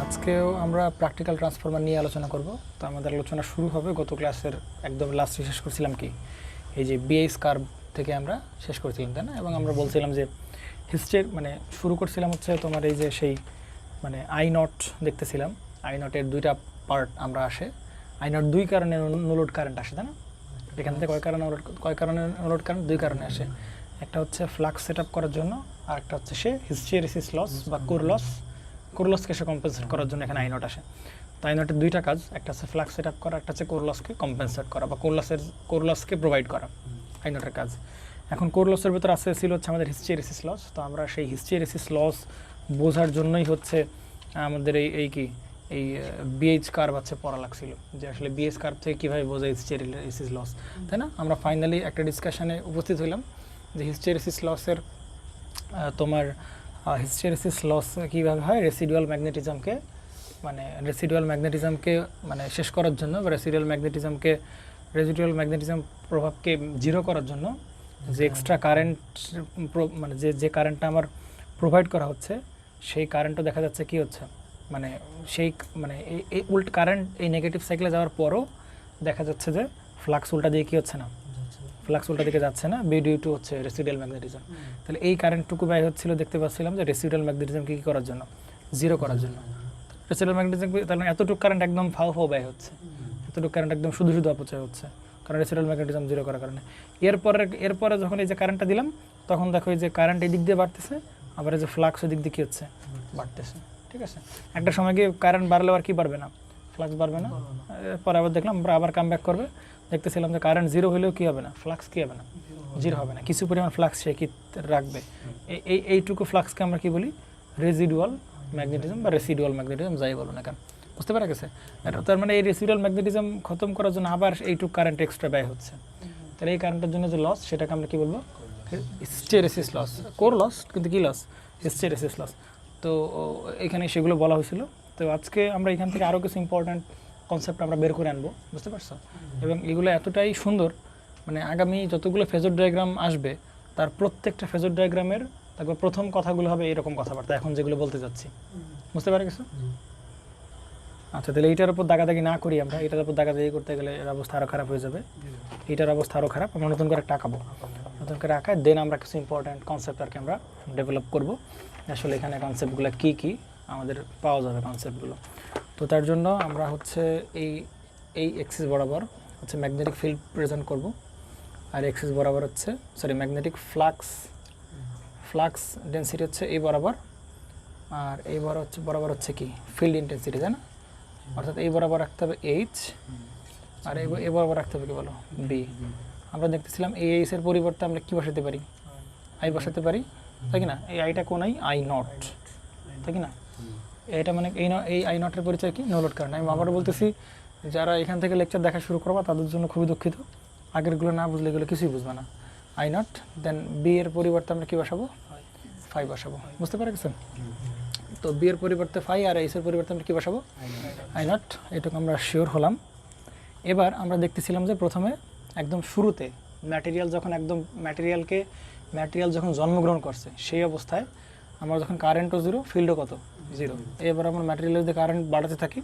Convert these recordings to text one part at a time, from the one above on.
আজকেও আমরা practical transformer নিয়ে আলোচনা করব। তো আমাদের আলোচনা শুরু হবে গত ক্লাসের একদম লাস্টে শেষ করছিলাম কি এই যে বিএস কার্ভ থেকে আমরা শেষ করছিলাম, তাই না? এবং আমরা বলছিলাম যে হিস্ট্রির মানে শুরু করছিলাম হচ্ছে তোমার এই যে সেই মানে আই নট দেখতেছিলাম। আই নটের দুইটা পার্ট আমরা আসে। আই নট দুই কারণে নো লোড কারেন্ট আসে, তাই না? এখান থেকে কয় কারণে নো লোড কারেন্ট দুই কারণে আসে। একটা হচ্ছে ফ্লাক্স সেট আপ করার জন্য, আর একটা হচ্ছে সে হিস্টেরিসিস লস বা কোর লসকে সে কম্পেনসেট করার জন্য এখানে আই নট আসে। তো আই নটের দুইটা কাজ, একটা হচ্ছে ফ্লাক্স সেট আপ করা, একটা হচ্ছে কোর লসকে কম্পেনসেট করা বা কোর লসকে প্রোভাইড করা, আই নটের কাজ। এখন কোর লসের ভিতর ছিল হচ্ছে আমাদের হিস্টেরিসিস লস। তো আমরা সেই হিস্টেরিসিস লস বোঝার জন্যই হচ্ছে আমাদের এই বিএইচ কার্ভ আছে পড়া লাগছিল, যে আসলে বিএইচ কার্ভ থেকে কীভাবে বোঝায় হিস্টেরিসিস লস, তাই না? আমরা ফাইনালি একটা ডিসকাশনে উপস্থিত হইলাম যে হিস্টেরিসিস লসের তোমার হিস্টেরিসিস লস কীভাবে হয়, রেসিডুয়াল ম্যাগনেটিজমকে মানে শেষ করার জন্য বা রেসিডুয়াল ম্যাগনেটিজম প্রভাবকে জিরো করার জন্য যে এক্সট্রা কারেন্ট মানে যে কারেন্টটা আমার প্রোভাইড করা হচ্ছে, সেই কারেন্টও দেখা যাচ্ছে কি হচ্ছে মানে সেই মানে এই উল্টো কারেন্ট এই নেগেটিভ সাইকেলে যাওয়ার পরও দেখা যাচ্ছে যে ফ্লাক্স উল্টা দিয়ে কী হচ্ছে না, ফ্লাক্স উল্টা দিকে যাচ্ছে না, ডিউ টু হচ্ছে রেসিডুয়াল ম্যাগনেটিজম। তাহলে এই কারেন্টটুকু ব্যয় হচ্ছিল, দেখতে পাচ্ছিলাম যে রেসিডুয়াল ম্যাগনেটিজমকে কী করার জন্য, জিরো করার জন্য। রেসিডুয়াল ম্যাগনেটিজম তাহলে এতটুকু কারেন্ট একদম ফাও ব্যয় হচ্ছে, এতটুকু কারেন্ট একদম শুধু অপচয় হচ্ছে, কারণ রেসিডুয়াল ম্যাগনেটিজম জিরো করার কারণে। এরপরে যখন এই যে কারেন্টটা দিলাম, তখন দেখো এই যে কারেন্ট এই দিক দিয়ে বাড়তেছে, আবার এই যে ফ্লাক্স ওই দিক দিয়ে কী হচ্ছে, বাড়তেছে। ঠিক আছে, একটা সময় গিয়ে কারেন্ট বাড়লেও আর কি বাড়বে না, ফ্লাক্স বাড়বে না। পরে আবার দেখলাম আবার কাম ব্যাক করবে, দেখতেছিলাম যে কারেন্ট জিরো হলেও কী হবে না, ফ্লাক্স কী হবে না, জিরো হবে না, কিছু পরিমাণ ফ্লাক্স সে কি রাখবে। এইটুকু ফ্লাক্সকে আমরা কী বলি, রেসিডুয়াল ম্যাগনেটিজম বা রেসিডুয়াল ম্যাগনেটিজম যাই বলো না কেন, বুঝতে পারা গেছে? তার মানে এই রেসিডুয়াল ম্যাগনেটিজম খতম করার জন্য আবার এইটুকু কারেন্ট এক্সট্রা ব্যয় হচ্ছে। তাহলে এই কারেন্টের জন্য যে লস, সেটাকে আমরা কী বলবো, হিস্টেরিসিস লস। কোর লস কিন্তু কী লস, হিস্টেরিসিস লস। তো এখানে সেগুলো বলা হয়েছিল। তো আজকে আমরা এখান থেকে আরও কিছু ইম্পর্ট্যান্ট কনসেপ্ট আমরা বের করে আনবো, বুঝতে পারছো? এবং এগুলো এতটাই সুন্দর, মানে আগামী যতগুলো ফেজর ডায়াগ্রাম আসবে তার প্রত্যেকটা ফেজর ডায়াগ্রামের তারপর প্রথম কথাগুলো হবে এরকম কথাবার্তা এখন যেগুলো বলতে যাচ্ছি, বুঝতে পারা গেছো? আচ্ছা, তাহলে এইটার উপর দাগাদাগি না করি আমরা, এটার উপর দাগাদাগি করতে গেলে এর অবস্থা আরও খারাপ হয়ে যাবে, এটার অবস্থা আরও খারাপ। আমরা নতুন করে একটা আঁকাবো, নতুন করে আঁকায় দেন আমরা কিছু ইম্পর্ট্যান্ট কনসেপ্ট আর কি আমরা ডেভেলপ করবো। আসলে এখানে কনসেপ্টগুলো কী আমাদের পাওয়া যাবে কনসেপ্টগুলো। তো তার জন্য আমরা হচ্ছে এই এক্সিস বরাবর হচ্ছে ম্যাগনেটিক ফিল্ড প্রেজেন্ট করব, আর এক্সিস বরাবর হচ্ছে ম্যাগনেটিক ফ্লাক্স ডেন্সিটি হচ্ছে এই বরাবর, আর এই বরাবর হচ্ছে কি ফিল্ড ইন্টেন্সিটি, তাই না? অর্থাৎ এই বরাবর রাখতে হবে এইচ, আর এই বরাবর রাখতে হবে কি বলো, বি। আমরা দেখতেছিলাম এই এইচের পরিবর্তে আমরা কী বসাতে পারি, আই বসাতে পারি, তাই কি না? এই আইটা কোন আই নট, তাই কি না? এটা মানে এই আই নটের পরিচয় কি, নো লোড কারেন্ট। আমি আবারও বলতেছি, যারা এখান থেকে লেকচার দেখা শুরু করবা তাদের জন্য খুবই দুঃখিত, আগেরগুলো না বুঝলে এগুলো কিছুই বুঝবে না। আই নট, দেন বি এর পরিবর্তে আমরা কী বসাবো, ফাই বসাবো, বুঝতে পারা গেছেন? তো বি এর পরিবর্তে ফাই, আর এইচ এর পরিবর্তে আমরা কী বসাবো, আই নট। এটুকু আমরা শিওর হলাম। এবার আমরা দেখতেছিলাম যে প্রথমে একদম শুরুতে ম্যাটেরিয়াল যখন জন্মগ্রহণ করছে সেই অবস্থায় আমরা যখন কারেন্টও জিরো, ফিল্ডও কত, জিরো। এবার আমরা ম্যাটেরিয়ালের যে কারেন্ট বাড়াতে থাকি,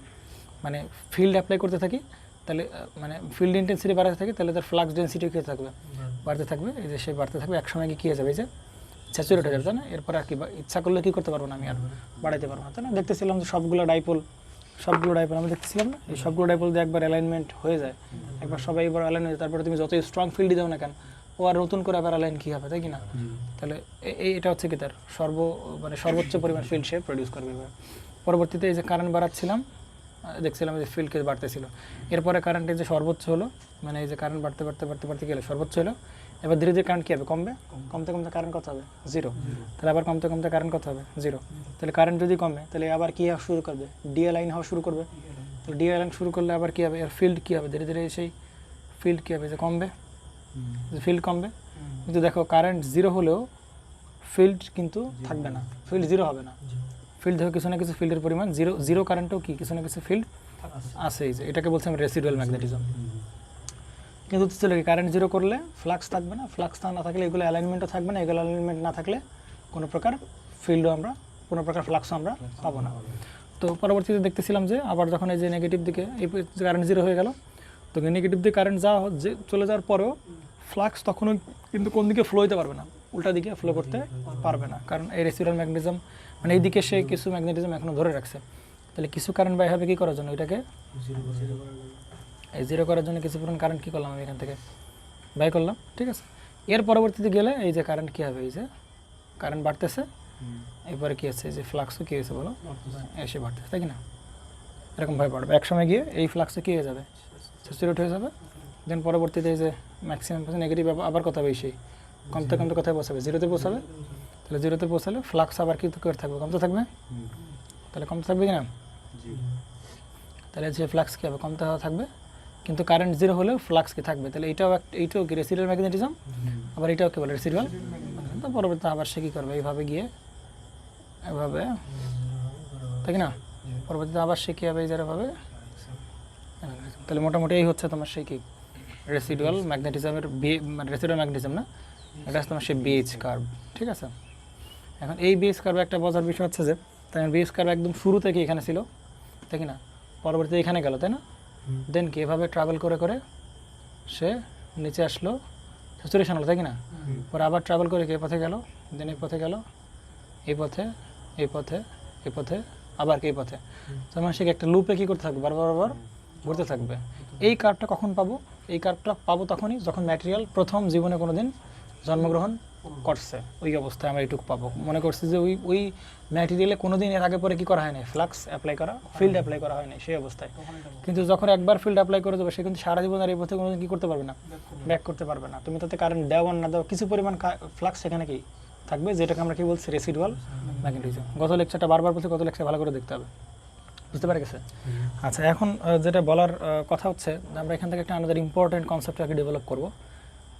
মানে ফিল্ড অ্যাপ্লাই করতে থাকি, তাহলে মানে ফিল্ড ইন্টেন্সিটি বাড়াতে থাকি, তাহলে তার ফ্লাক্স ডেন্সিটিও কী থাকবে, বাড়তে থাকবে। এই যে সে বাড়তে থাকবে, একসময় কী হয়ে যাবে, এই যে স্যাচুরেট হয়ে যাবে, তাই না? এরপর আর কি ইচ্ছা করলে কী করতে পারবো না, আমি আর বাড়াইতে পারবো না, তাই না? দেখতেছিলাম যে সবগুলো ডাইপোল আমরা দেখতেছিলাম না, এই সবগুলো ডাইপোল দিয়ে একবার অ্যালাইনমেন্ট হয়ে যায়, একবার সবাই এবার অ্যালাইন হয়ে যায়, তারপরে তুমি যতই স্ট্রং ফিল্ডই দাও না কেন, ও আর নতুন করে আবার অ্যালাইন কী হবে, তাই কি না? তাহলে এটা হচ্ছে কি তার সর্বোচ্চ পরিমাণ ফিল্ড সে প্রডিউস করবে। এবার পরবর্তীতে এই যে কারেন্ট বাড়াচ্ছিলাম, দেখছিলাম যে ফিল্ডকে বাড়তেছিল, এরপরে কারেন্টের যে সর্বোচ্চ হলো, মানে এই যে কারেন্ট বাড়তে গেলে সর্বোচ্চ হলো। এবার ধীরে ধীরে কারেন্ট কী হবে, কমতে কারেন্ট কত হবে, জিরো। তাহলে আবার কমতে কারেন্ট কত হবে, জিরো। তাহলে কারেন্ট যদি কমে তাহলে আবার কী হওয়া শুরু করবে, ডিএ লাইন হওয়া শুরু করবে। তাহলে ডিএ লাইন শুরু করলে আবার কী হবে, এর ফিল্ড কী হবে, ধীরে ধীরে সেই ফিল্ড কী হবে, যে কমবে, ফিল্ড কমবে। কিন্তু দেখো কারেন্ট জিরো হলেও ফিল্ড কিন্তু থাকবে না, ফিল্ড জিরো হবে না, ফিল্ড দেখো কিছু না কিছু ফিল্ডের পরিমাণ জিরো কারেন্টও কি কিছু না কিছু ফিল্ড আছে, এই যে এটাকে বলছি আমি রেসিডুয়াল ম্যাগনেটিজম। কিন্তু চলে কি কারেন্ট জিরো করলে ফ্লাক্স থাকবে না, ফ্লাক্স না থাকলে এগুলো অ্যালাইনমেন্টও থাকবে না, এগুলো অ্যালাইনমেন্ট না থাকলে কোনো প্রকার ফিল্ডও আমরা কোনো প্রকার ফ্লাক্সও আমরা পাবো না। তো পরবর্তীতে দেখতেছিলাম যে আবার যখন এই যে নেগেটিভ দিকে এই কারেন্ট জিরো হয়ে গেল, তো নেগেটিভ দিকে কারেন্ট চলে যাওয়ার পরেও ফ্লাক্স তখনও কিন্তু কোন দিকে ফ্লো হতে পারবে না, উল্টা দিকে ফ্লো করতে পারবে না, কারণ এই রেসিডুয়াল ম্যাগনেটিজম মানে এই দিকে সে কিছু ম্যাগনেটিজম এখনও ধরে রাখছে। তাহলে কিছু কারেন্ট বাই হবে কী করার জন্য, এটাকে এই জিরো করার জন্য কিছু পরিমাণ কারেন্ট কী করলাম আমি এখান থেকে বাই করলাম, ঠিক আছে। এর পরবর্তীতে গেলে এই যে কারেন্ট কী হবে, এই যে কারেন্ট বাড়তেছে, এরপরে কী হচ্ছে, যে ফ্লাক্সও কী হয়েছে বলো, এসে বাড়তেছে, তাই কি না, এরকমভাবে বাড়বে। এক সময় গিয়ে এই ফ্লাক্সে কী হয়ে যাবে, স্যাচুরেট হয়ে যাবে, দেন পরবর্তীতে এই যে ম্যাক্সিমাম নেগেটিভ আবার কথা হবে, সেই কমতে কমতে কোথায় পৌঁছাবে, জিরোতে পৌঁছাবে। তাহলে জিরোতে পৌঁছালে ফ্লাক্স আবার কি করে থাকবে, কমতে থাকবে, তাহলে কমতে থাকবে কি না, তাহলে যে ফ্লাক্স কী হবে, কমতে থাকবে, কিন্তু কারেন্ট জিরো হলেও ফ্লাক্স কি থাকবে। তাহলে এইটাও কি রেসিডুয়াল ম্যাগনেটিজম, আবার এটাও কি বলে রেসিডুয়াল। তো পরবর্তীতে আবার সে কী করবে, এইভাবে গিয়ে এভাবে, তাই কি না, পরবর্তীতে আবার সে কী হবে, এই যেভাবে। তাহলে মোটামুটি এই হচ্ছে তোমার সেই কি রেসিডুয়াল ম্যাগনেটিজমের মানে রেসিডুয়াল ম্যাগনেটিজম না, এটা হচ্ছে তোমার সেই বিএইচ কার্ভ, ঠিক আছে। এখন এই বিএইচ কার্ভ একটা বোঝার বিষয় হচ্ছে যে তাই বিএইচ কার্ভ একদম শুরু থেকে এখানে ছিল, তাই কি না, পরবর্তীতে এখানে গেল, তাই না, দেন কি এভাবে ট্রাভেল করে করে সে নিচে আসলো, স্যাচুরেশন হলো, তাই কি না, পরে আবার ট্রাভেল করে এই পথে গেল, দেন এই পথে গেল, এই পথে, এই পথে, এই পথে, আবার এই পথে, তখন সে একটা লুপে কী করতে থাকবে, বারবার বারবার ঘুরতে থাকবে। এই কার্ভটা কখন পাবো, এই কার্ভটা পাবো তখনই যখন ম্যাটেরিয়াল প্রথম জীবনে কোনো দিন জন্মগ্রহণ করছে, ওই অবস্থায় আমরা এইটুকু পাবো। মনে করছি যে ওই ম্যাটেরিয়ালে কোনো দিন এর আগে পরে কী করা হয় না, ফ্লাক্স অ্যাপ্লাই করা, ফিল্ড অ্যাপ্লাই করা হয় না সেই অবস্থায়। কিন্তু যখন একবার ফিল্ড অ্যাপ্লাই করে দেবে, সে কিন্তু সারা জীবন আর এই পথে কোনো দিন কী করতে পারবে না, ব্যাক করতে পারবে না। তুমি তাতে কারেন্ট দেওয়া না দেওয়া কিছু পরিমাণ ফ্লাক্স সেখানে কি থাকবে, যেটাকে আমরা কী বলছি রেসিডুয়াল ম্যাগনেটিজম। গত লেকচারটা বারবার বলছি, গত লেকচার ভালো করে দেখতে হবে, বুঝতে পারে গেছে। আচ্ছা, এখন যেটা বলার কথা হচ্ছে, আমরা এখান থেকে একটা আমাদের ইম্পর্টেন্ট কনসেপ্টটাকে ডেভেলপ করব।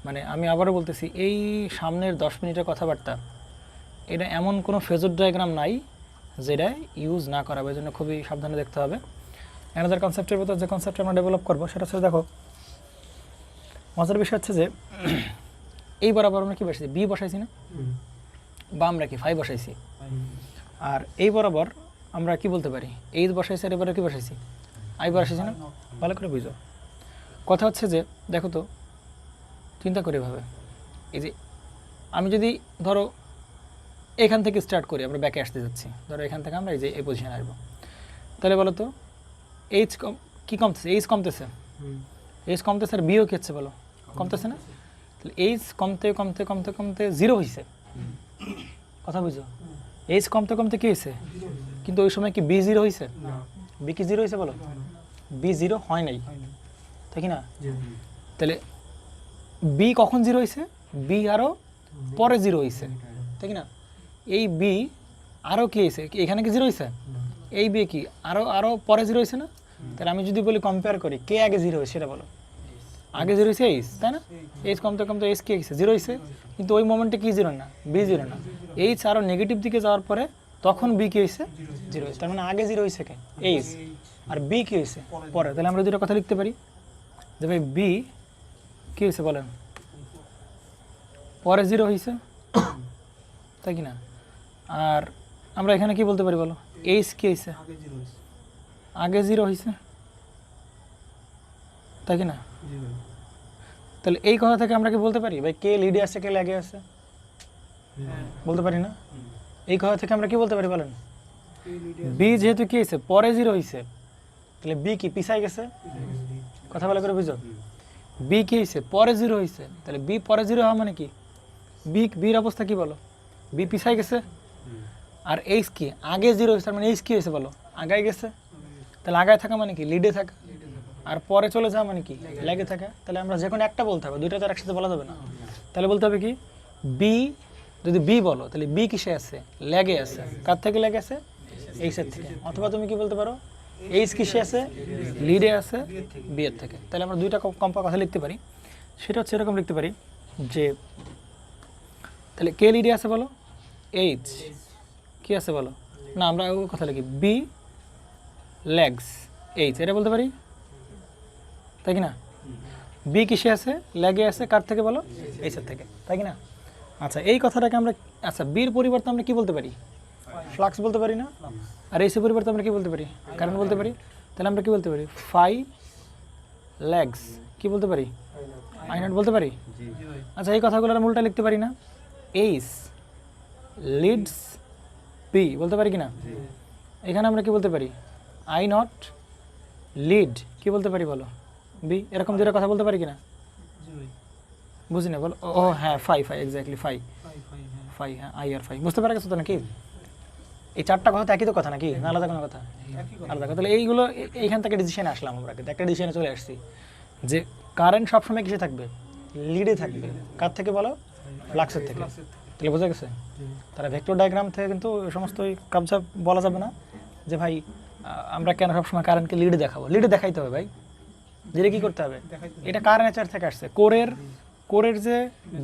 মানে আমি আবারও বলতেছি, এই সামনের 10 মিনিটের কথাবার্তা, এটা এমন কোনো ফেজর ডায়াগ্রাম নাই যেটা ইউজ না করাবে, এই জন্য খুবই সাবধানে দেখতে হবে। আমাদের কনসেপ্টের ভিতর যে কনসেপ্ট আমরা ডেভেলপ করবো সেটা হচ্ছে, দেখো মজার বিষয় হচ্ছে যে এই বরাবর আমরা কী বসাইছি, বি বসাইছি না, বা আমরা কি 5 বসাইছি, আর এই বরাবর আমরা কি বলতে পারি, এইচ বসাইছি, আর এবারে কি বসাইছি, আই বসাইছি না, ভালো করে বুঝো। কথা হচ্ছে যে দেখো তো, চিন্তা করে ভাবে, এই যে আমি যদি ধরো এখান থেকে স্টার্ট করি, আমরা ব্যাকে আসতে যাচ্ছি, ধরো এখান থেকে আমরা এই যে এই পজিশনে আসবো, তাহলে বলো তো এইচ কী কমতেছে, এইচ কমতেছে, এইচ কমতেছে, আর বিও কী হচ্ছে বলো, কমতেছে না। তাহলে এইচ কমতে কমতে কমতে কমতে জিরো হয়েছে, কথা বুঝো, এইচ কমতে কমতে কী হয়েছে, কিন্তু ওই সময় কি বি জিরো হয়েছে, বি কি জিরো হয়েছে বলো, বি জিরো হয় নাই, তাই কি না। তাহলে বি কখন জিরো হয়েছে, বি আরও পরে জিরো হয়েছে, তাই কি না। এই বি আরও কী হয়েছে, এখানে কি জিরো হয়েছে, এই বি কি আরও পরে জিরো হয়েছে না। তাহলে আমি যদি বলি কম্পেয়ার করি, কে আগে জিরো হয়েছে সেটা বলো, আগে জিরো হয়েছে এইচ, তাই না, এইচ কমতে কমতে এইচ কে হয়েছে, জিরো হয়েছে, কিন্তু ওই মোমেন্টে কি জিরো না, বি জিরো না, এইচ আরও নেগেটিভ দিকে যাওয়ার পরে তখন বি কী হয়েছে, জিরো হয়েছে, তার মানে আগে জিরো হয়েছে কে, এইচ, আর বি কী হয়েছে পরে। তাহলে আমরা দুটো কথা লিখতে পারি যে ভাই বি কী হয়েছে বলেন, পরে জিরো হয়েছে, তাই কি না। আর আমরা এখানে কি বলতে পারি বলো, এইচ কী হয়েছে, আগে জিরো হয়েছে, তাই কি না। তাহলে এই কথা থেকে আমরা কি বলতে পারি ভাই কে লিডে আছে কে ল্যাগে আছে, বলতে পারি না। এই কথা থেকে আমরা কি বলতে পারি বলেন, বি যেহেতু কি হয়েছে পরে জিরো হয়েছে, তাহলে বি কি পিছাই গেছে, কথা বলা করে বুঝো, বি কি হয়েছে পরে জিরো হয়েছে, তাহলে বি পরে জিরো হওয়া মানে কি, বির অবস্থা কি বলো, বি পিছাই গেছে, আর এইচ কি আগে জিরো হয়েছে, তার মানে এইচ কি হয়েছে বলো, আগায় গেছে, তাহলে আগায় থাকা মানে কি লিডে থাকা, আর পরে চলে যাওয়া মানে কি ল্যাগে থাকা। তাহলে আমরা যে কোনো একটা বলতে হবে, দুইটা তো আর একসাথে বলা যাবে না। তাহলে বলতে হবে কি, বি যদি বি বলো তাহলে বি কিসে আছে, ল্যাগে আছে, কার থেকে ল্যাগে আছে, এইচের থেকে। অথবা তুমি কি বলতে পারো, এইচ কিসে আছে, লিডে আছে বি এর থেকে। তাহলে আমরা দুইটা কম্পা কথা লিখতে পারি, সেটা হচ্ছে এরকম লিখতে পারি যে তাহলে কে লিডে আছে বলো, এইচ কি আছে বলো, না আমরা ওই কথা লিখি বি ল্যাগস এইচ, এটা বলতে পারি, তাই কি না। বি কিসে আছে, ল্যাগে আছে, কার থেকে বলো, এইচের থেকে, তাই কি না। আচ্ছা এই কথাটাকে আমরা, আচ্ছা বির পরিবর্তে আমরা কি বলতে পারি, ফ্লাক্স বলতে পারি না? আর এসি পরিবর্তে আমরা কি বলতে পারি? কারেন্ট বলতে পারি। তাহলে আমরা কি বলতে পারি? ফাই ল্যাগস কি বলতে পারি? আই নট বলতে পারি। আচ্ছা, এই কথাগুলো আমরা উল্টা লিখতে পারি না? এইচ লিডস বি বলতে পারি কি না? এখানে আমরা কি বলতে পারি? আই নট লিড কি বলতে পারি বলো? বি। এরকম যেটা কথা বলতে পারি কিনা? বুঝি না, বলো। ও হ্যাঁ, ফাই এক্স্যাক্টলি, ফাই হ্যাঁ, আই আর ফাই। বুঝতে পারা গেছো তো নাকি? এই চারটা কথা তো একই তো কথা নাকি, না আলাদা কোনো কথা? আলাদা কথা। তাহলে এইগুলো এইখান থেকে ডিসিশনে আসলাম আমরা, কিন্তু একটা ডিসিশনে চলে আসছি যে কারেন্ট সবসময় কিসে থাকবে? লিডে থাকবে। কার থেকে বলো? ফ্লাক্সের থেকে। তাহলে বোঝা গেছে? তারা ভেক্টর ডায়াগ্রাম থেকে কিন্তু সমস্ত কাবজা বলা যাবে না যে ভাই আমরা কেন সবসময় কারেন্টকে লিডে দেখাবো। লিডে দেখাইতে হবে ভাই। লিডে কী করতে হবে? এটা কার নেচার থেকে আসছে? কোরের যে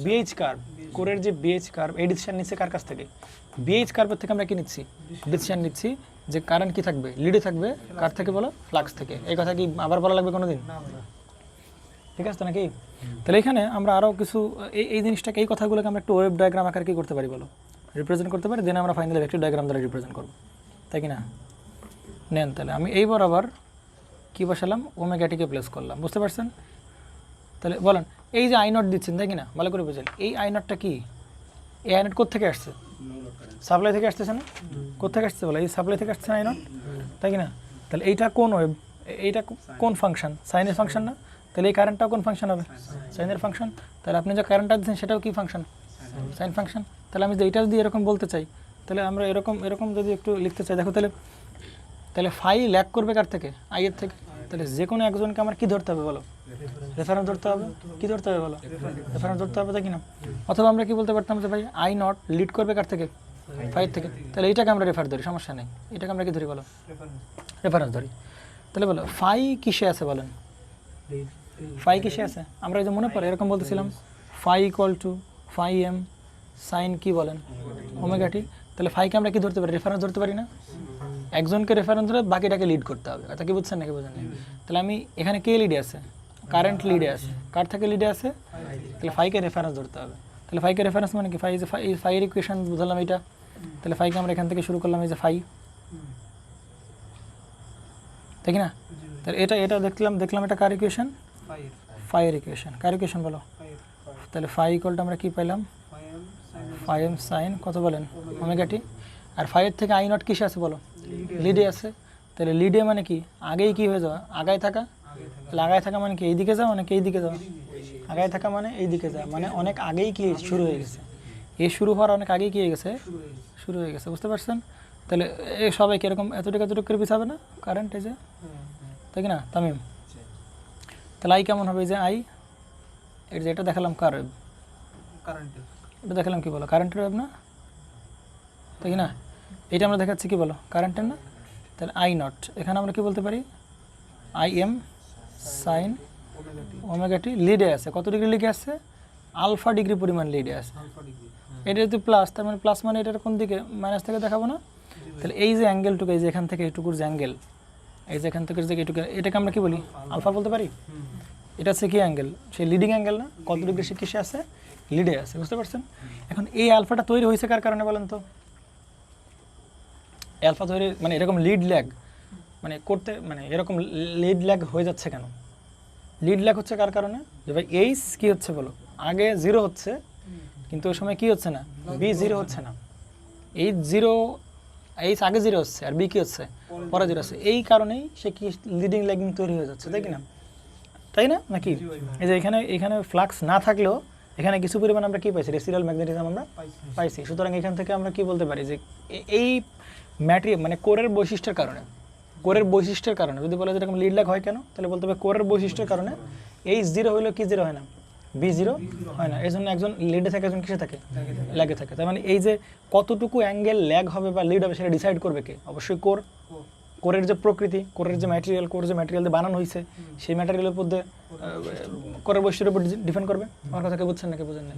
বিএইচ কার্ভ, কোরের যে বিএইচ কার্ভ, এই ডিসিশন নিচ্ছে কার কাছ থেকে? বিএইচ কার্ভের থেকে আমরা কি নিচ্ছি? ডিসিশন নিচ্ছি যে কারেন্ট কি থাকবে? লিডে থাকবে। কার থেকে বলো? ফ্লাক্স থেকে। এই কথা কি আবার বলা লাগবে কোনো দিন? ঠিক আছে তো নাকি? তাহলে এখানে আমরা আরও কিছু এই জিনিসটাকে, এই কথাগুলোকে আমরা একটু ওয়েভ ডায়াগ্রাম আকারে কী করতে পারি বলো? রিপ্রেজেন্ট করতে পারি। দেন আমরা ফাইনালি ভেক্টর ডায়াগ্রাম দ্বারা রিপ্রেজেন্ট করবো, তাই কি না? নেন তাহলে আমি এই বরাবর কী বসালাম? ওমেগাটিকে প্লেস করলাম। বুঝতে পারছেন? তাহলে বলেন, এই যে আই নট দিচ্ছেন, তাই কি না? ভালো করে বুঝেন, এই আই নটটা কি? এই আই নট কোথেকে আসছে? সাপ্লাই থেকে আসতেছে না? কোথেকে আসছে বলো? এই সাপ্লাই থেকে আসছে আই নট, তাই কি না? তাহলে এইটা কোন ওয়েভ? এইটা কোন ফাংশন? সাইনের ফাংশন না? তাহলে এই কারেন্টটাও কোন ফাংশন হবে? সাইনের ফাংশন। তাহলে আপনি যে কারেন্টটা দিচ্ছেন সেটাও কি ফাংশন? Sine function. তাহলে আমি যদি এইটা যদি এরকম বলতে চাই, তাহলে আমরা এরকম যদি একটু লিখতে চাই, দেখো তাহলে ফাই ল্যাগ করবে কার থেকে? আই এর থেকে। তাহলে যে কোনো একজনকে আমার কি ধরতে হবে বলো? রেফারেন্স ধরতে হবে। কি ধরতে হবে বলো? রেফারেন্স ধরতে হবে, তাই কি না? অথবা আমরা কি বলতে পারতাম যে ভাই আই নট লিড করবে কার থেকে? ফাইয়ের থেকে। তাহলে এইটাকে আমরা রেফার ধরি, সমস্যা নেই। এটাকে আমরা কি ধরি বলো? রেফারেন্স ধরি। তাহলে বলো ফাই কিসে আছে বলেন? ফাই কিসে আছে? আমরা এই যে মনে পড়ে এরকম বলতেছিলাম, phi equal to phi m sine কি বলেন? Omega t. তাহলে ফাইকে আমরা কি ধরতে পারি? রেফারেন্স ধরতে পারি না? একজনকে রেফারেন্স ধরে বাকিটাকে লিড করতে হবে। কথা কি বুঝছেন নাকি বোঝেন? তাহলে আমি এখানে কে লিডে আছে? কারেন্ট লিডে আছে। কার থেকে লিডে আছে? তাহলে ফাইকে রেফারেন্স ধরতে হবে। তাহলে ফাইকে রেফারেন্স মানে কি? ফাই যে ফাইয়ের ইকুয়েশন বুঝলাম এটা। তাহলে ফাইকে আমরা এখান থেকে শুরু করলাম, এই যে ফাই, তাই কি না? তাহলে এটা দেখলাম এটা কার ইকুয়েশন? ফাইয়ের ইকুয়েশন। কার ইকুয়েশন বলো? তাহলে ফাই ইকুয়ালটা আমরা কি পেলাম? ফাই এম সাইন কত বলেন? ওমেগা টি। আর ফাইয়ের থেকে আই নট কিসে আছে বলো? লিডে আছে। তাহলে লিডে মানে কি? আগেই কি হয়ে যাওয়া? আগায় থাকা। তাহলে আগায় থাকা মানে কি? এই দিকে যাওয়া নাকি এই দিকে যাওয়া? আগায় থাকা মানে এই দিকে যাওয়া, মানে অনেক আগেই কি শুরু হয়ে গেছে। এই শুরু হওয়ার অনেক আগেই কি হয়ে গেছে? শুরু হয়ে গেছে। বুঝতে পারছেন? তাহলে এই সবাই কীরকম এতটুকু করে পিছাবে না কারেন্ট? এই যে, তাই কি না তামিম? তাহলে আই কেমন হবে? এই যে আই, এটা দেখালাম কার ওয়েভ? এটা দেখালাম কি বলো? কারেন্টের ওয়েভ না, তাই কি না? এটা আমরা দেখাচ্ছি কি বলো? কারেন্টের না? তাহলে আই নট এখানে আমরা কি বলতে পারি? I am sine omega t লিডে আছে। কত ডিগ্রি লিডে আছে? আলফা ডিগ্রি পরিমাণ লিডে আছে। এটা যদি প্লাস, তার মানে প্লাস মানে এটার কোন দিকে? মাইনাস থেকে দেখাবো না? তাহলে এই যে অ্যাঙ্গেলটুকু, এই যে এখান থেকে এইটুকুর যে অ্যাঙ্গেল, এই যে এখান থেকে যে এইটুকু, এটাকে আমরা কি বলি? আলফা বলতে পারি। এটা হচ্ছে কি অ্যাঙ্গেল? সেই লিডিং অ্যাঙ্গেল না? কত ডিগ্রি সে কিসে আছে? লিডে আছে। বুঝতে পারছেন? এখন এই আলফাটা তৈরি হয়েছে কার কারণে বলেন তো? অ্যালফা তৈরি মানে এরকম লিড ল্যাগ মানে করতে, মানে এরকম লিড ল্যাগ হয়ে যাচ্ছে কেন? লিড ল্যাগ হচ্ছে কার কারণে? যে ভাই এইচ কি হচ্ছে বলো? আগে জিরো হচ্ছে, কিন্তু ওই সময় কি হচ্ছে না? বি জিরো হচ্ছে না। এইচ আগে জিরো হচ্ছে, আর বি কি হচ্ছে? পরে জিরো হচ্ছে। এই কারণেই সে কি লিডিং ল্যাগিং তৈরি হয়ে যাচ্ছে, তাই কি না? তাই না নাকি? এই যে এখানে ফ্লাক্স না থাকলেও এখানে কিছু পরিমাণ আমরা কি পাইছি? রেসিডুয়াল ম্যাগনেটিজম আমরা পাইছি। সুতরাং এখান থেকে আমরা কি বলতে পারি যে এই ম্যাটেরিয়াল মানে কোরের বৈশিষ্ট্যের কারণে যদি বলে যে এরকম লিড ল্যাগ হয় কেন, তাহলে বলতে হবে কোরের বৈশিষ্ট্যের কারণে এইচ জিরো হইলেও কি জিরো হয় না? বি জিরো হয় না। এই জন্য একজন লিডে থাকে, একজন কিসে থাকে? ল্যাগে থাকে। তার মানে এই যে কতটুকু অ্যাঙ্গেল ল্যাগ হবে বা লিড হবে সেটা ডিসাইড করবে কে? অবশ্যই কোরের যে প্রকৃতি, কোরের যে ম্যাটেরিয়াল, কোর যে ম্যাটেরিয়াল দিয়ে বানানো হয়েছে, সেই ম্যাটেরিয়ালের উপর দিয়ে কোরের বৈশিষ্ট্যের উপর ডিপেন্ড করবে। আমার কথাকে বুঝছেন নাকি বুঝেন না?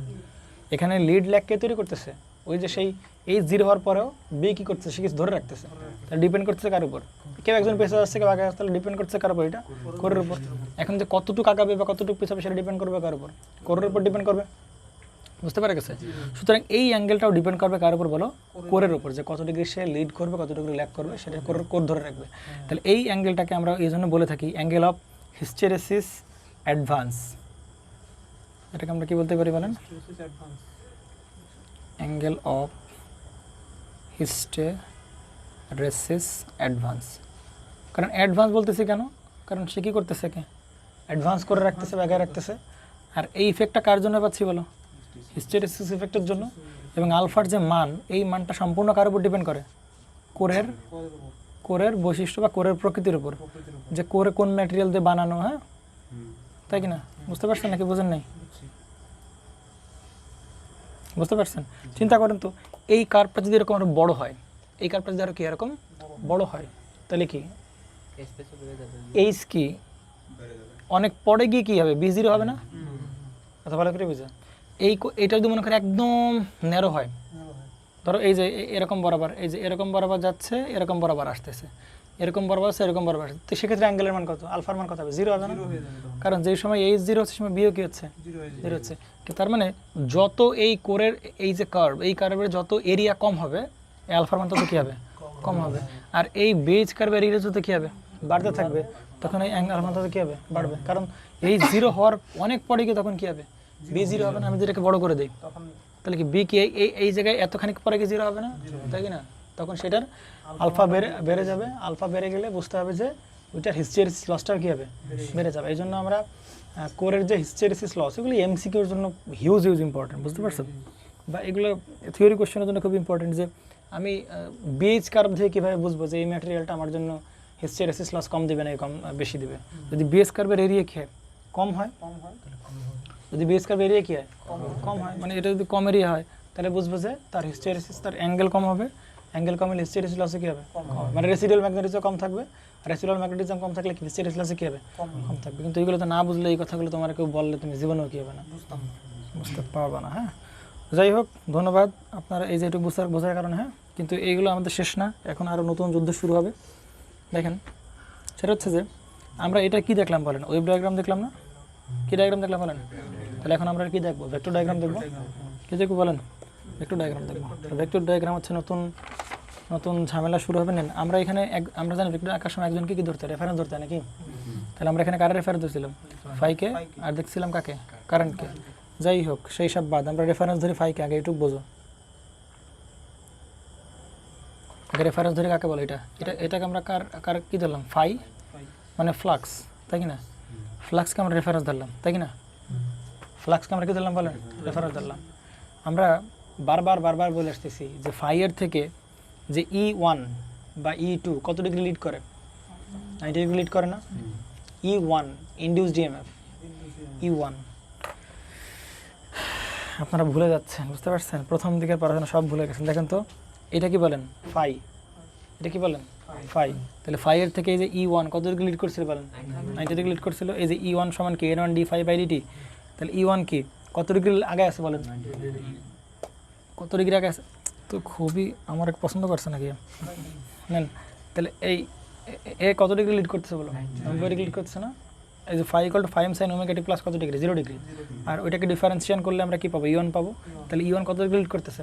এখানে লিড ল্যাগ কে তৈরি করতেছে? ওই যে সেই এইচ জিরো হওয়ার পরেও বি কী করতেছে? সে কিছু ধরে রাখতেছে। তাহলে ডিপেন্ড করতেছে কার উপর? কেউ একজন পেছনে আসছে, কেউ আগে আসছে, তাহলে ডিপেন্ড করছে কার উপর? এটা কোরের উপর। এখন যে কতটুকু আগাবে বা কতটুকু পিছাবে সেটা ডিপেন্ড করবে কার উপর? কোরের উপর ডিপেন্ড করবে। বুঝতে পারা গেছে? সুতরাং এই অ্যাঙ্গেলটাও ডিপেন্ড করবে কার উপর বলো? কোরের উপর, যে কত ডিগ্রি সে লিড করবে, কত ডিগ্রি ল্যাগ করবে, সেটা কোর ধরে রাখবে। তাহলে এই অ্যাঙ্গেলটাকে আমরা এই জন্য বলে থাকি অ্যাঙ্গেল অফ হিস্টেরেসিস অ্যাডভান্স। এটাকে আমরা কি বলতে পারি বলেন? Angle of hysteresis advance. কারণ অ্যাডভান্স বলতেছি কেন? কারণ সে কী করতেছে, কে অ্যাডভান্স করে রাখতেছে, ব্যাগায় রাখতেছে। আর এই ইফেক্টটা কার জন্য পাচ্ছি বলো? হিস্টেরেসিস ইফেক্টের জন্য। এবং আলফার যে মান, এই মানটা সম্পূর্ণ কার উপর ডিপেন্ড করে? কোরের বৈশিষ্ট্য বা কোরের প্রকৃতির উপর, যে কোরে কোন ম্যাটেরিয়াল দিয়ে বানানো, হ্যাঁ তাই কি না? বুঝতে পারছেন নাকি বুঝেন নাই? বুঝতে পারছেন? চিন্তা করেন তো, এই কার্ভটা যদি এরকম আরো বড় হয়, এই কার্ভটা যদি আরো কি এরকম বড় হয়, তাহলে কি এইচ কি অনেক পরে গিয়ে কী হবে? B0 হবে না? কথা ভালো করে বুঝা। এইটা যদি মনে করে একদম ন্যারো হয়, ধরো এই যে এরকম বরাবর, এই যে এরকম বরাবর যাচ্ছে, এরকম বরাবর আসতেছে, এরকম বরাবর আসছে, এরকম বরাবর আসছে, তো সেক্ষেত্রে অ্যাঙ্গেলের মান কত? আলফার মান কত হবে? 0 হবে না? কারণ যেই সময় এইচ 0 হচ্ছে, সময় বিও কি হচ্ছে? 0 হচ্ছে। তার মানে যত এই কোরের এই যে কার্ভ, এই কার্ভের যত এরিয়া কম হবে, এই আলফার মান তত কী হবে? কম হবে। আর এই বেজ কার্ভের এরিয়া যত কী হবে? বাড়তে থাকবে, তখন এই অ্যাঙ্গেল মান তত কী হবে? বাড়বে। কারণ এই 0 হওয়ার অনেক পরে গিয়ে তখন কী হবে? B0 হবে না? আমি যেটাকে বড় করে দিই, তাহলে কি বি কি এই জায়গায় এতখানি পরে কি 0 হবে না? তাই কি না? তখন সেটার আলফা বেড়ে যাবে। আলফা বেড়ে গেলে বুঝতে হবে যে ওইটার হিস্টেরেসিস লসটাও কী হবে? বেড়ে যাবে। এই জন্য আমরা কোরের যে হিস্টেরেসিস লস, এগুলি MCQর জন্য হিউজ ইম্পর্টেন্ট, বুঝতে পারছেন? বা এগুলো থিওরি কোশ্চেনের জন্য খুব ইম্পর্টেন্ট, যে আমি বিএইচ কার্ভ থেকে কীভাবে বুঝবো যে এই ম্যাটেরিয়ালটা আমার জন্য হিস্টেরেসিস লস কম দেবে না কম বেশি দেবে। যদি বিএইচ কার্ভের এরিয়া কী হয়? কম হয়। যদি বিএইচ কার্ভ এরিয়া কী হয়? কম হয়। মানে এটা যদি কম এরিয়া হয়, তাহলে বুঝবো যে তার হিস্টেরেসিস, তার অ্যাঙ্গেল কম হবে। অ্যাঙ্গেল কম হলে হিস্টেরেসিস লসে কী হবে? কম হবে। মানে রেসিডুয়াল ম্যাগনেটিজম কম থাকবে। রেসিডুয়াল ম্যাগনেটিজম কম থাকলে হিস্টেরেসিস লসে কী হবে? কম থাকবে। কিন্তু এগুলো তো না বুঝলে, এই কথাগুলো তোমার কেউ বললে তুমি জীবনেও কী হবে না, বুঝতে পারবা না। হ্যাঁ, যাই হোক, ধন্যবাদ আপনারা এই যে একটু বোঝার কারণে। হ্যাঁ, কিন্তু এইগুলো আমাদের শেষ না, এখন আরও নতুন যুদ্ধ শুরু হবে। দেখেন, সেটা হচ্ছে যে আমরা এটা কি দেখলাম বলেন? ওয়েভ ডায়াগ্রাম দেখলাম না? কী ডায়াগ্রাম দেখলাম বলেন? তাহলে এখন আমরা কি দেখবো? ভেক্টর ডায়াগ্রাম দেখবো। কী দেখবো বলেন? ভেক্টর ডায়াগ্রাম দেখবো। ভেক্টর ডায়াগ্রাম হচ্ছে নতুন ঝামেলা শুরু হবে। নেন, আমরা এখানে আমরা জানি ভেক্টর আঁকার সময় একজনকে কি ধরতে হয়? রেফারেন্স ধরতে হয় নাকি? তাহলে আমরা এখানে কারের রেফারেন্স ধরছিলাম? ফাইকে। আর দেখছিলাম কাকে? কারেন্টকে। যাই হোক, সেই সব বাদ, আমরা রেফারেন্স ধরি ফাইকে। আগে এটুকু বোঝো, আগে রেফারেন্স ধরে কাকে বলে? এটাকে আমরা কার কী ধরলাম? ফাই মানে ফ্লাক্স, তাই কি না? ফ্লাক্সকে আমরা রেফারেন্স ধরলাম, তাই কি না? ফ্লাক্সকে আমরা কী ধরলাম বলেন? রেফারেন্স ধরলাম। আমরা বারবার বলে আসতেছি যে ফাইয়ের থেকে যে E1 বা E2 কত ডিগ্রি লিড করে? 90 ডিগ্রি লিড করে না? E1 ইনডিউসড ইএমএফ, E1 আপনারা ভুলে যাচ্ছেন, বুঝতে পারছেন? প্রথম দিকের পড়াশোনা সব ভুলে গেছেন। দেখেন তো, এটা কি বলেন? ফাই। এটা কি বলেন? ফাই। তাহলে ফাইয়ের থেকে এই যে E1 কত ডিগ্রি লিড করছিল বলেন? 90 ডিগ্রি লিড করছিল। এই যে E1 সমান কি? N1 d∅dt। তাহলে E1 কি কত ডিগ্রি আগে আছে বলেন? কত ডিগ্রি আগে আছে? তো খুবই আমার এক পছন্দ করছে নাকি নেন। তাহলে এই কত ডিগ্রি লিড করতেছে বলো? 90 ডিগ্রি লিড করতেছে না? এই যে phi equal to 5 sin omega t plus কত ডিগ্রি? 0 ডিগ্রি। আর ওইটাকে ডিফারেন্সিয়েশন করলে আমরা কি পাবো? E1 পাবো। তাহলে E1 কত ডিগ্রি লিড করতেছে?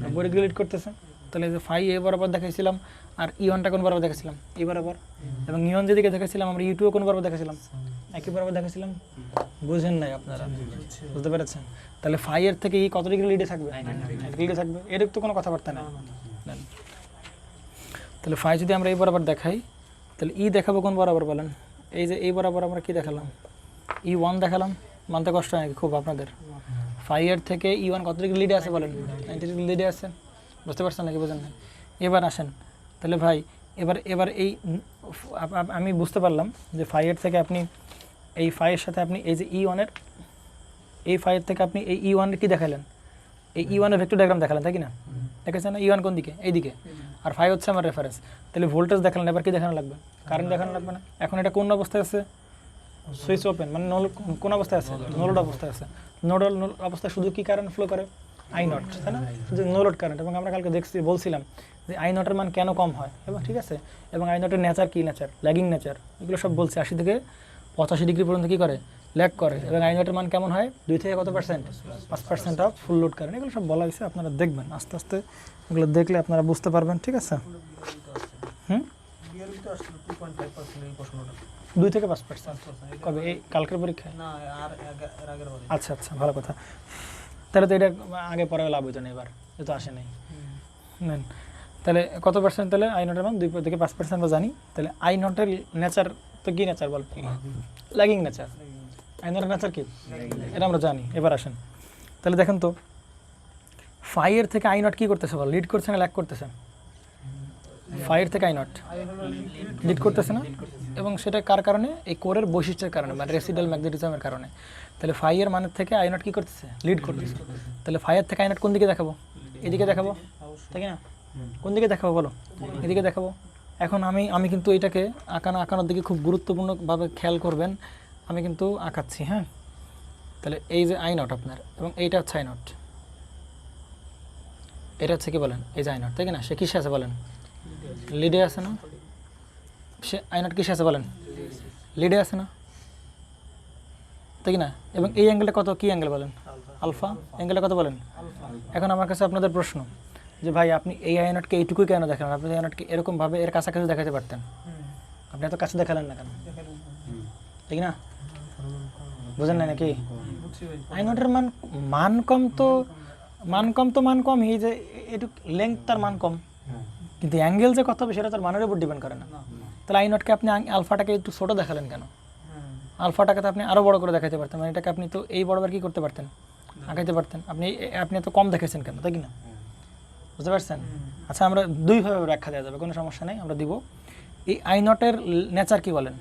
90 ডিগ্রি লিড করতেছে। তাহলে এই যে ফাই এ বরাবর দেখাইছিলাম, আর E1টা কোন বরাবর দেখাইছিলাম? এই বরাবর। এবং নিয়ন যেদিকে দেখাইছিলাম আমরা E2 কোন বরাবর দেখাইছিলাম? একই বরাবর দেখাইছিলাম। বুঝেন নাই আপনারা? বুঝতে পেরেছেন? তাহলে ফাই এর থেকে কত ডিগ্রি লিডে থাকবে? 90 ডিগ্রি থাকবে। এর তো কোনো কথাবার্তা নেই। তাহলে ফাই যদি আমরা এই বরাবর দেখাই, তাহলে দেখাবো কোন বরাবর বলেন? এই যে এই বরাবর আমরা কি দেখালাম? E1 দেখালাম। মানতে কষ্ট হয় নাকি খুব আপনাদের? ফাই এর থেকে E1 কত ডিগ্রি লিডে আছে বলেন? 90 ডিগ্রি লিডে আছে। বুঝতে পারছেন নাকি বোঝেন না? এবার আসেন, তাহলে ভাই এবার এই আমি বুঝতে পারলাম যে ফাই এর থেকে আপনি এই ফাইয়ের সাথে আপনি এই যে E1 এই ফাইয়ের থেকে আপনি এই E1 কি দেখালেন? এই E1 এর ভেক্টর ডায়াগ্রাম দেখালেন, তাই কি না? দেখেছেন না? E1 কোন দিকে? এই দিকে। আর ফাই হচ্ছে আমার রেফারেন্স। তাহলে ভোল্টেজ দেখালেন, এবার কি দেখানো লাগবে? কারেন্ট দেখানো লাগবে না? এখন এটা কোন অবস্থায় আছে? সুইচ ওপেন, মানে কোন অবস্থায় আছে? নোলোড অবস্থায় আছে। নোডাল অবস্থায় শুধু কি কারেন্ট ফ্লো করে? I0, তাই না? শুধু নোলোড কারেন্ট। এবং আমরা কালকে বলছিলাম যে I0 এর মান কেন কম হয়, এবং ঠিক আছে, এবং I0 এর নেচার কি? নেচার ল্যাগিং নেচার, এগুলো সব বলছে। 80 থেকে 85 ডিগ্রি পর্যন্ত কী করে? ল্যাগ করে এবং আই নটের মান কেমন হয় 2 থেকে কত percent 5% of full load current. এগুলো সব বলা হয়েছে, আপনারা দেখবেন আস্তে আস্তে, এগুলো দেখলে আপনারা বুঝতে পারবেন, ঠিক আছে। হুম, 2 থেকে 5%। কবে? এই কালকের পরীক্ষায়? আচ্ছা আচ্ছা, ভালো কথা। তাহলে তো এটা আগে পরে লাভ হইতো না, এবার যেহেতু আসে নাই। নেন তাহলে কত পার্সেন্ট, তাহলে আই নটের মান 2 থেকে 5% আমরা জানি। তাহলে আই নটের নেচার তো কি নেচার বল? Lagging nature. আই নটের নেচার কি এটা আমরা জানি। এবার আসেন তাহলে দেখেন তো ফাইয়ের থেকে আই নট কি করতেছে বল? লিড করছে না ল্যাগ করতেছে? ফাইয়ের থেকে আই নট লিড করতেছে না, এবং সেটা কার কারণে? এই কোরের বৈশিষ্ট্যের কারণে, মানে রেসিডাল ম্যাগনেটিজমের কারণে। তাহলে ফাইয়ের মানের থেকে আই নট কি করতেছে? লিড করতেছে। তাহলে ফাইয়ের থেকে আই নট কোন দিকে দেখাবো? এদিকে দেখাবো, তাই না? কোন দিকে দেখাবো বলো? এদিকে দেখাবো। এখন আমি কিন্তু এটাকে আঁকানোর দিকে খুব গুরুত্বপূর্ণভাবে খেয়াল করবেন। আমি কিন্তু আঁকাচ্ছি, হ্যাঁ। তাহলে এই যে আই নট আপনার, এবং এইটা হচ্ছে আই নট, এটা হচ্ছে কি বলেন? এই যে আই নট, তাই না? সে কিসে আছে বলেন? লিডে আছে না? সে আই নট কিসে আছে বলেন? লিডে আছে না, তাই না? এবং এই অ্যাঙ্গেলটা কত? কি অ্যাঙ্গেল বলেন? আলফা। অ্যাঙ্গেলটা কত বলেন? এখন আমার কাছে আপনাদের প্রশ্ন যে ভাই আপনি এই আই নটকে এইটুকুই কেন দেখালেন? আপনি আই নটকে এরকমভাবে এর কাছাকাছি দেখাতে পারতেন, আপনি এত কাছে দেখালেন না কেন? ঠিক না? বুঝেন না নাকি? আই নটের মান কম তো মান কম, এই যে এটুক লেংথ তার মান কম, কিন্তু অ্যাঙ্গেল যে কত হবে সেটা তার মানের উপর ডিপেন্ড করে না। তাহলে আই নটকে আপনি আলফাটাকে একটু ছোটো দেখালেন কেন? আলফাটাকে তো আপনি আরও বড় করে দেখাতে পারতেন, মানে এটাকে আপনি তো এই বরাবর কী করতে পারতেন? আঁকাইতে পারতেন। আপনি এত কম দেখেছেন কেন, তাই কি না? বুঝতে পারছেন? আচ্ছা, আমরা দুইভাবে ব্যাখ্যা দেওয়া যাবে, কোনো সমস্যা নেই, আমরা দিব। এই আই নটের নেচার কি বলেন?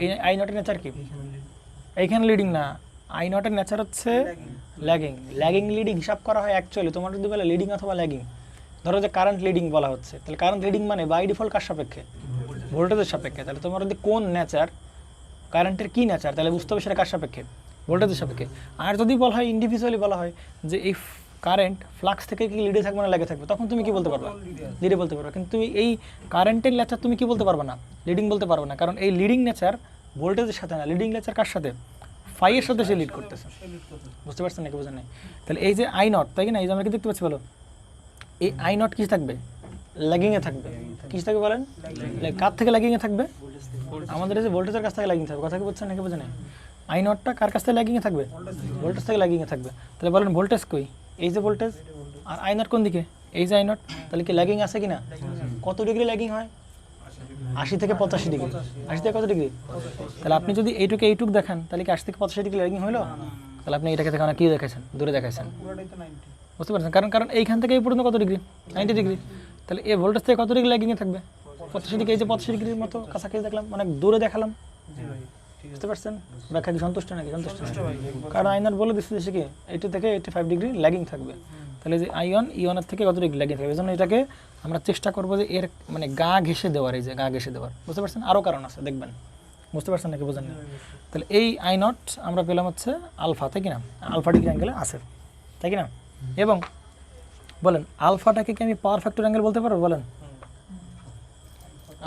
এই আই নটের নেচার কি? এইখানে লিডিং না, আই নটের নেচার হচ্ছে ল্যাগিং লিডিং হিসাব করা হয় অ্যাকচুয়ালি। তোমার যদি বলে লিডিং অথবা ল্যাগিং, ধরো যে কারেন্ট লিডিং বলা হচ্ছে, তাহলে কারেন্ট লিডিং মানে বাই ডিফল্ট কার সাপেক্ষে? ভোল্টেজের সাপেক্ষে। তাহলে তোমার যদি কোন নেচার, কারেন্টের কি নেচার, তাহলে বুঝতে হবে সেটা কার সাপেক্ষে? ভোল্টেজের সাপেক্ষে। আর যদি বলা হয় ইন্ডিভিজুয়ালি বলা হয় যে এই কারেন্ট ফ্লাক্স থেকে কি লিডে থাকবে না লেগে থাকবে, তখন তুমি কি বলতে পারবা? লিডে বলতে পারবে। কিন্তু তুমি এই কারেন্টের নেচার তুমি কি বলতে পারবে না? লিডিং বলতে পারবে না, কারণ এই লিডিং নেচার ভোল্টেজের সাথে না, লিডিং নেচার কার সাথে? ফাইয়ের সাথে সে লিড করতেছে। বুঝতে পারছেন নাকি? বোঝেন নাই? তাহলে এই যে আই নট, তাই না? এই যে আমরা কি দেখতে পাচ্ছি বলো, এই আই নট কি থাকবে? ল্যাগিংয়ে থাকবে। কি থাকবে বলেন? কার থেকে ল্যাগিংয়ে থাকবে? আমাদের এই যে ভোল্টেজের কাছ থেকে ল্যাগিং থাকবে। কথা কি বুঝছেন নাকি? বোঝেন নাই? আই নটটা কার কাছ থেকে ল্যাগিংয়ে থাকবে? ভোল্টেজ থেকে ল্যাগিংয়ে থাকবে। তাহলে বলেন ভোল্টেজ কই? এই যে ভোল্টেজ, আর আই নট কোন দিকে? এই যে আই নট। তাহলে কি ল্যাগিং আছে কি না? কত ডিগ্রি ল্যাগিং হয়? 80 থেকে 85 ডিগ্রি। 80 থেকে কত ডিগ্রি? তাহলে আপনি যদি এইটুক দেখান, তাহলে কি 80 থেকে 85 ডিগ্রি ল্যাগিং হলো? তাহলে আপনি এটাকে দেখান কি দেখাইছেন? দূরে দেখাইছেন। বুঝতে পারছেন? কারণ এইখান থেকে এই পর্যন্ত কত ডিগ্রি? 90 ডিগ্রি। তাহলে এই ভোল্টেজ থেকে কত ডিগ্রি ল্যাগিংয়ে থাকবে? 85 ডিগ্রি। এই যে 85 ডিগ্রির মতো কাছাকাছি দেখলাম, অনেক দূরে দেখালাম। বুঝতে পারছেন? ব্যাখ্যা কি সন্তুষ্ট নাকি? সন্তুষ্ট। কারণ আই নট বলে দিচ্ছে যে কি 80 থেকে 85 ডিগ্রি ল্যাগিং থাকবে। তাহলে যে ইয়নের থেকে কত ডিগ্রি ল্যাগিং থাকবে? এই জন্য এটাকে আমরা চেষ্টা করবো যে এর মানে গা ঘেঁষে দেওয়ার, এই যে গা ঘেঁষে দেওয়ার। বুঝতে পারছেন? আরও কারণ আছে, দেখবেন। বুঝতে পারছেন নাকি? বোঝেন না? তাহলে এই আই নট আমরা পেলাম হচ্ছে আলফা, তাই কিনা? আলফা ডিগ্রি অ্যাঙ্গেলে আছে, তাই কিনা? এবং বলেন আলফাটাকে কি আমি পাওয়ার ফ্যাক্টর অ্যাঙ্গেল বলতে পারবো? বলেন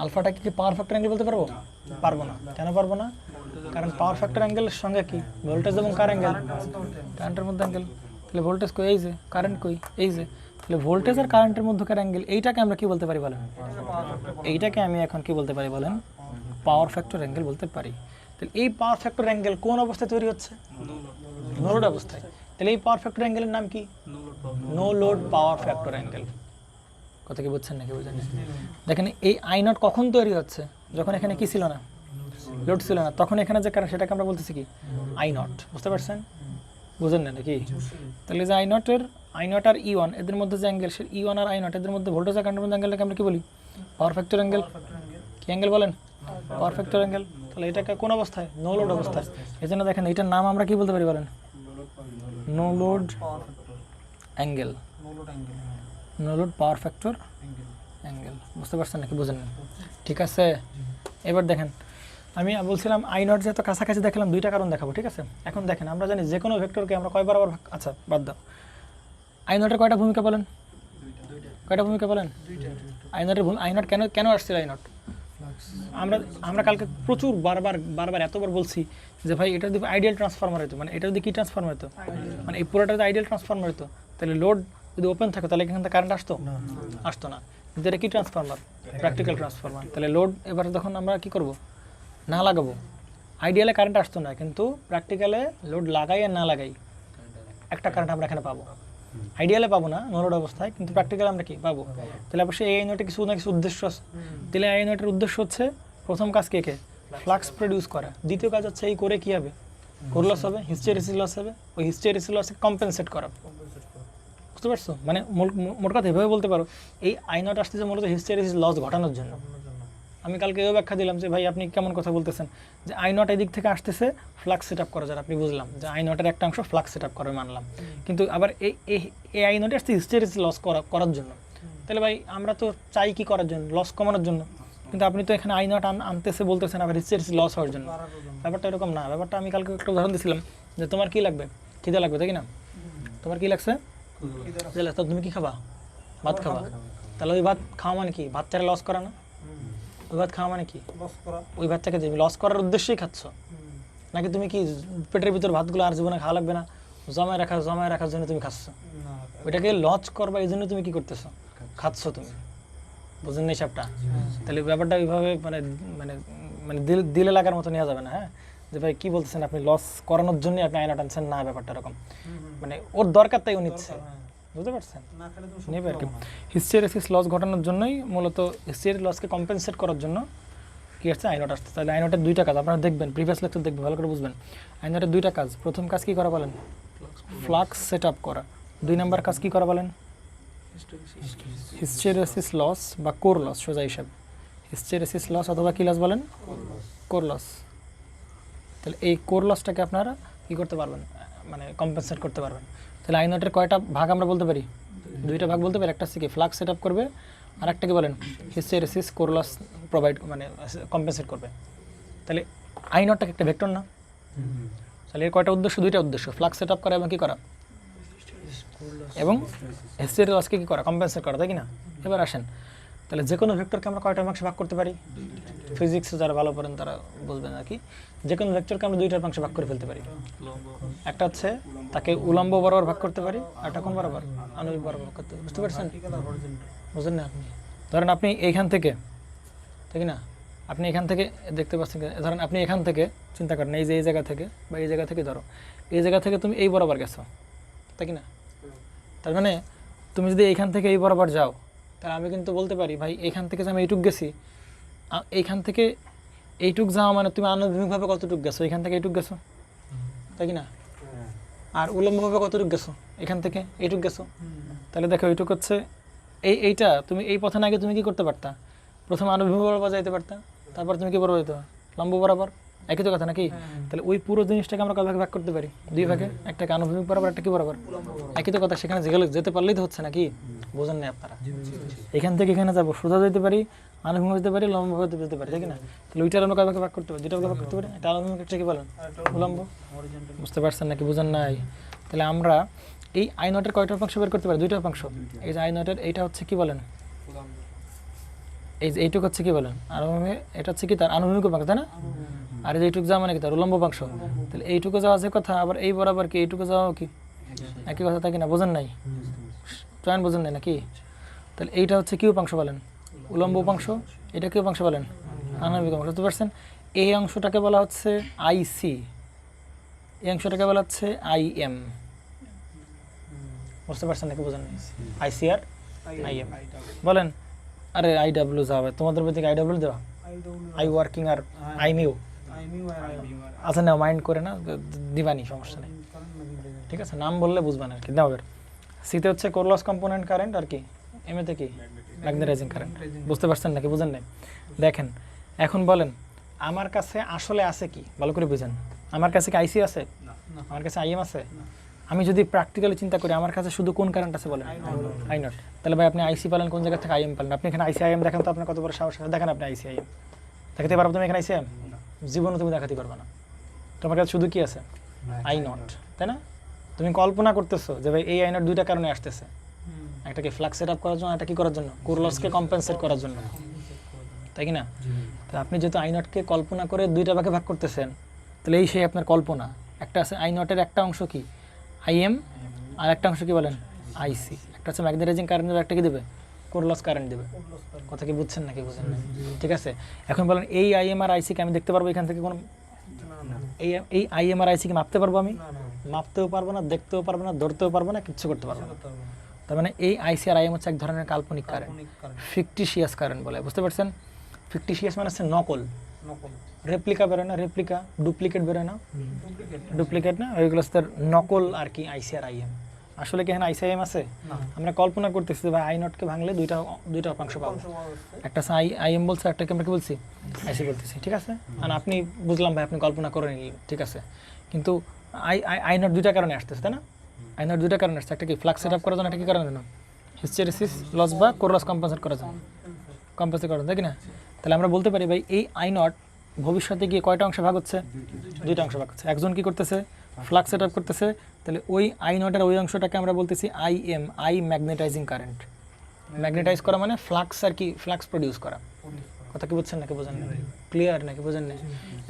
আলফাটাকে কি পাওয়ার ফ্যাক্টর অ্যাঙ্গেল বলতে পারবো? পারবো না। কেন পারবো না? কারণ পাওয়ার ফ্যাক্টর অ্যাঙ্গেলের সঙ্গে কি ভোল্টেজ এবং কার অ্যাঙ্গেল? কারেন্টের মধ্যে অ্যাঙ্গেল। তাহলে ভোল্টেজ কই? এই যে। কারেন্ট কই? এই যে। তাহলে ভোল্টেজ আর কারেন্টের মধ্যকার অ্যাঙ্গেল, এইটাকে আমরা কি বলতে পারি বলেন? এইটাকে আমি এখন কি বলতে পারি বলেন? পাওয়ার ফ্যাক্টর অ্যাঙ্গেল বলতে পারি। তাহলে এই পাওয়ার ফ্যাক্টর অ্যাঙ্গেল কোন অবস্থায় তৈরি হচ্ছে? নো লোড অবস্থায়। তাহলে এই পাওয়ার ফ্যাক্টর অ্যাঙ্গেলের নাম কি? No load power factor angle. কথা কি বুঝছেন নাকি? বুঝেন? দেখেন এই আই নট কখন তৈরি হচ্ছে? যখন এখানে কি ছিল না? লোড ছিল না। তখন এখানে যে কারণ সেটাকে আমরা বলতেছি কি? I nought. বুঝতে পারছেন? বুঝেন না নাকি? তাহলে যে আই নট আর ই ওয়ান, এদের মধ্যে যে অ্যাঙ্গেল, সে ই ওয়ান আর আই নট এদের মধ্যে ভোল্টেজ আর কারেন্টের মধ্যে অ্যাঙ্গেলটাকে আমরা কি বলি? পাওয়ার ফ্যাক্টর অ্যাঙ্গেল। কি অ্যাঙ্গেল বলেন? পাওয়ার ফ্যাক্টর অ্যাঙ্গেল। তাহলে এটাকে কোন অবস্থায়? নো লোড অবস্থায়। এই জন্য দেখেন এটার নাম আমরা কি বলতে পারি বলেন? No load angle. No load power factor angle. বুঝতে পারছেন নাকি? বুঝেন না? ঠিক আছে। এবার দেখেন আমি বলছিলাম আই নট যেহেতু কাছাকাছি দেখালাম, দুইটা কারণ দেখাবো, ঠিক আছে? এখন দেখেন আমরা জানি যে কোনো ভেক্টরকে আমরা কয় বরাবর আচ্ছা বাদ দাও, আই নটের কয়টা ভূমিকা বলেন? কয়টা ভূমিকা বলেন? আই নট কেন আসছিল? আই নট আমরা আমরা কালকে প্রচুর বারবার এতবার বলছি যে ভাই এটা যদি আইডিয়াল ট্রান্সফরমার হতো, মানে এটা যদি কি ট্রান্সফরমার হতো, মানে এই পুরোটা যদি আইডিয়াল ট্রান্সফরমার হতো তাহলে লোড যদি ওপেন থাকে তাহলে এখান থেকে কারেন্ট আসতো না। কিন্তু এটা কি ট্রান্সফরমার? Practical transformer. তাহলে লোড এবার তখন আমরা কি করব, না লাগাবো। আইডিয়ালে কারেন্ট আসতো না, কিন্তু প্র্যাকটিক্যালে লোড লাগাই আর না লাগাই একটা কারেন্ট আমরা এখানে পাবো। আইডিয়ালে পাবো না নো লোড অবস্থায়, কিন্তু প্র্যাকটিক্যালে আমরা কি পাবো। তাহলে অবশ্যই এই নোটে কিছু না কিছু উদ্দেশ্য আছে। তাহলে এই নোটের উদ্দেশ্য হচ্ছে প্রথম কাজ কে ফ্লাক্স প্রডিউস করা, দ্বিতীয় কাজ হচ্ছে এই করে কী হবে, কোর লস হবে, হিস্টেরিসিস লস হবে, ওই হিস্টেরিসিস লসকে কম্পেনসেট করা। বুঝতে পারছো? মানে মোট কথা এভাবে বলতে পারো, এই আই নট আসতেছে মূলত হিস্টেরিসিস লস ঘটানোর জন্য। আমি কালকে এও ব্যাখ্যা দিলাম যে ভাই আপনি কেমন কথা বলতেছেন, যে আই নট এদিক থেকে আসতেছে ফ্লাক্স সেট আপ করা যায়। আপনি বুঝলাম যে আই নটের একটা অংশ ফ্লাক্স সেট আপ করে মানলাম, কিন্তু আবার এই আই নটে আসছে হিস্টেরিসিস লস করার জন্য। তাহলে ভাই আমরা তো চাই কি করার জন্য, লস কমানোর জন্য, কিন্তু আপনি তো এখানে আই নট আনতেছে বলতেছেন আবার হিস্টেরিসিস লস হওয়ার জন্য। ব্যাপারটা এরকম না। ব্যাপারটা আমি কালকে একটা উদাহরণ দিয়েছিলাম যে তোমার কি লাগবে, খিদে লাগবে, তাই কি না? তোমার কি লাগছে, তো তুমি কি খাবা, ভাত খাবা। তাহলে ওই ভাত খাওয়া মানে কি, ভাত ছাড়া লস করা না? ওই ভাত খাওয়া মানে কি, ওই ভাতটাকে তুমি লস করার উদ্দেশ্যেই খাচ্ছ, নাকি তুমি কি পেটের ভিতর ভাতগুলো আর জীবনে খাওয়া লাগবে না, জমায় রাখার জন্য তুমি খাচ্ছ? ওইটাকে লস করবা এই জন্য তুমি কি করতেছো, খাচ্ছ তুমি। বুঝেন না হিসাবটা? তাহলে ব্যাপারটা ওইভাবে মানে মানে মানে দিলে লাগার মতো নেওয়া যাবে না। হ্যাঁ, যে ভাই কী বলতেছেন আপনি, লস করানোর জন্যই আপনি আইনা টানছেন না, ব্যাপারটা এরকম। মানে ওর দরকার তাই ও নিচ্ছে, বুঝতে পারছেন? নেবে আর কি। হিস্টেরিসিস লস ঘটানোর জন্যই মূলত, হিস্টেরিসিস লসকে কম্পেনসেট করার জন্য কি আসছে, আইনট আসছে। তাহলে আইনটের দুইটা কাজ আপনারা দেখবেন, প্রিভিয়াস লেকচার দেখবেন, ভালো করে বুঝবেন। আইনটের দুইটা কাজ, প্রথম কাজ কি করা বলেন, ফ্লাক্স সেট আপ করা। 2 নম্বর কাজ কি করা বলেন, হিস্টেরিসিস লস বা কোর লস, সোজা হিসাব হিস্টেরিসিস লস অথবা কি লস বলেন, কোর লস। তাহলে এই কোর লসটাকে আপনারা কী করতে পারবেন, মানে কম্পেনসেট করতে পারবেন। তাহলে আইনটের কয়টা ভাগ আমরা বলতে পারি, 2টা ভাগ বলতে পারি। একটা হচ্ছে কি ফ্লাক্স সেট আপ করবে, আর একটা কি বলেন, হিস্টেরিসিস কোর লস প্রোভাইড মানে কম্পেনসেট করবে। তাহলে আইনটটাকে একটা ভেক্টর না? তাহলে এর কয়টা উদ্দেশ্য, 2টা উদ্দেশ্য, ফ্লাক্স সেট আপ করা এবং কী করা, এবং হিস্টেরিসিস লসকে কী করা, কম্পেনসেট করা, তাই কি না? এবার আসেন, তাহলে যে কোনো ভেক্টরকে আমরা কয়টা অংশে ভাগ করতে পারি, ফিজিক্সে যারা ভালো পড়েন তারা বুঝবেন আর কি। যে কোনো ভেক্টরকে আমরা 2টার অংশে ভাগ করে ফেলতে পারি। একটা হচ্ছে তাকে উলম্ব বরাবর ভাগ করতে পারি, আর একটা কোন বরাবর, আণবিক বরাবর ভাগ করতে পারি। বুঝতে পারছেন? বুঝলেন না? আপনি ধরেন আপনি এইখান থেকে, ঠিক না, আপনি এখান থেকে দেখতে পাচ্ছেন, ধরেন আপনি এখান থেকে চিন্তা করেন, এই যে এই জায়গা থেকে বা এই জায়গা থেকে ধরো, এই জায়গা থেকে তুমি এই বরাবর গেছো, তাই কি না? তার মানে তুমি যদি এইখান থেকে এই বরাবর যাও, তাহলে আমি কিন্তু বলতে পারি ভাই এখান থেকে যে আমি এইটুক গেছি, এইখান থেকে এইটুক যাওয়া মানে তুমি আনুভূমিকভাবে কতটুক গেছো, এখান থেকে এইটুক গেছো, তাই কি না? আর উলম্বভাবে কতটুক গেছো, এখান থেকে এইটুক গেছো। তাহলে দেখো এইটুক হচ্ছে এইটা, তুমি এই পথে না গিয়ে তুমি কী করতে পারতা, প্রথম আনুভূমিক বরাবর যাইতে পারতা, তারপর তুমি কী বরাবর যেতে পারো, লম্ব বরাবর। একই তো কথা নাকি? তাহলে ওই পুরো জিনিসটাকে আমরা কয় ভাগে ভাগ করতে পারি, 2 ভাগে, একটাকে আনুভূমিক বরাবর, একটা কি বরাবর। একই তো কথা, সেখানে যেতে পারলেই তো হচ্ছে নাকি? বোঝেন না আপনারা? এখান থেকে এখানে যাবো, সোজা যেতে পারি, আনুভূমিক যেতে পারি, লম্বভাবে যেতে পারি, তাই না? তাহলে ওইটার আমরা কয় ভাগে ভাগ করতে পারি, 2টা ভাগে ভাগ করতে পারি। এটা আনুভূমিক, একটা কি বলেন, উলম্ব। বুঝতে পারছেন নাকি? বুঝেন নাই? তাহলে আমরা এই আই নটের কয়টা অংশ বের করতে পারি, 2টা অংশ। এই যে আই নটের এইটা হচ্ছে কি বলেন, এই যে এইটুক হচ্ছে কি বলেন, আনুভূমিক, এটা হচ্ছে কি তার আনুভূমিক অংশ, তাই না? আর এই এইটুক যাওয়া মানে কি তার উলম্ব অংশ। তাহলে এইটুকু যাওয়া যে কথা, আবার এই বরাবর কি এইটুকু যাওয়া কি একই কথা, তাই কি না? বোঝেন নাই? চয়ন বোঝেন নাই নাকি? তাহলে এইটা হচ্ছে কি উপাংশ বলেন, উলম্ব উপাংশ। এটা কি উপাংশ বলেন, আণবিক অংশ। বুঝতে পারছেন? এই অংশটাকে বলা হচ্ছে আইসি, এই অংশটাকে বলা হচ্ছে আইএম। বুঝতে পারছেন নাকি? বোঝেন নাই? আইসি আর আইএম বলেন। আরে আইডাব্লিউ যাবে তোমাদের বই থেকে, আইডাব্লিউ দেওয়া, আই ওয়ার্কিং আর আইমিউ। আচ্ছা না, মাইন্ড করে না, দিবানি, সমস্যা নেই, ঠিক আছে? নাম বললে বুঝবেন আর কি। দেওয়ার সিতে হচ্ছে কোর লস কম্পোনেন্ট কারেন্ট, আর কি এমএতে কি ম্যাগনেটাইজিং কারেন্ট। বুঝতে পারছেন নাকি? বুঝেন নাই? দেখেন এখন বলেন আমার কাছে আসলে আছে কি, ভালো করে বুঝেন। আমার কাছে কি আইসি আছে, আমার কাছে আইএম আছে? আমি যদি প্র্যাকটিক্যালি চিন্তা করি, আমার কাছে শুধু কোন কারেন্ট আছে বলেন, আই নট। তাহলে ভাই আপনি আইসি পালেন কোন জায়গা থেকে, আইএম পালেন। আপনি এখানে আইসি আইএম দেখেন তো, আপনার কত বড় সাহস আছে, দেখেন আপনি আইসি আইএম দেখাতে পারবো। তুমি এখানে আইসি আইএম জীবনে তুমি দেখাতে পারবে না। তোমার কাছে শুধু কি আছে, আই নট, তাই না? তুমি কল্পনা করতেছো যে ভাই এই আই নট 2টা কারণে আসতেছে, একটা কি ফ্লাক্স সেট আপ করার জন্য, একটা কি করার জন্য, কোর লসকে কম্পেনসেট করার জন্য, তাই কি না? তো আপনি যেহেতু আই নটকে কল্পনা করে দুইটা ভাগে ভাগ করতেছেন, তাহলে এই সেই আপনার কল্পনা। একটা আছে আই নটের একটা অংশ কি আইএম, আর একটা অংশ কি বলেন আইসি। একটা হচ্ছে ম্যাগনেটাইজিং কারেন্ট দেবে, একটা কি দেবে কোর লস কারেন্ট দেবে। কথা কি বুঝছেন নাকি বুঝেন না? ঠিক আছে, এখন বলেন এই আইএম আর আইসিকে আমি দেখতে পারবো এখান থেকে কোনো এই আইএম আর আইসিকে মাপতে পারবো আমি? মাপতেও পারবো না, দেখতেও পারবো না, ধরতেও পারবো না, কিচ্ছু করতে পারবো না। তার মানে এই আইসি আর আইএম হচ্ছে এক ধরনের কাল্পনিক কারেন্ট, ফিকটিশিয়াস কারেন্ট বলে, বুঝতে পারছেন? ফিকটিশিয়াস মানে হচ্ছে নকল, রেপ্লিকা বেরোয় না, রেপ্লিকা ডুপ্লিকেট বেরোয় না, ডুপ্লিকেট না, ওইগুলো হচ্ছে নকল আর কি আইসি আর আইএম। আসলে কি এখানে আইসি আইএম আছে? আমরা কল্পনা করতেছি ভাই আই নটকে ভাঙলে দুইটা অংশ পাবো, একটা আইএম বলছে, একটাকে আমরা কি বলছি আইসি বলতেছি, ঠিক আছে? আর আপনি বুঝলাম ভাই আপনি কল্পনা করে নিলেন, ঠিক আছে, কিন্তু আই নট দুইটা কারণে আসতেছে, তাই না? আই নট দুইটা কারণে আসছে, একটা কি ফ্লাক্স সেট আপ করার জন্য, একটা কি করার জন্য হিস্টেরেসিস লস বা কোর লস কম্পেনসেট করার জন্য, কম্পেনসেট করার জন্য, তাই না? তাহলে আমরা বলতে পারি ভাই এই আই নট ভবিষ্যতে গিয়ে কয়টা অংশ ভাগ হচ্ছে? দুইটা অংশ ভাগ হচ্ছে। একজন কি করতেছে ফ্লাক্স সেট আপ করতেছে, তাহলে ওই আই নটের ওই অংশটাকে আমরা বলতেছি আইএম, আই ম্যাগনেটাইজিং কারেন্ট। ম্যাগনেটাইজ করা মানে ফ্লাক্স আর কি, ফ্লাক্স প্রডিউস করা। কথা কি বুঝছেন নাকি বোঝেন না? ক্লিয়ার নাকি বোঝেন না?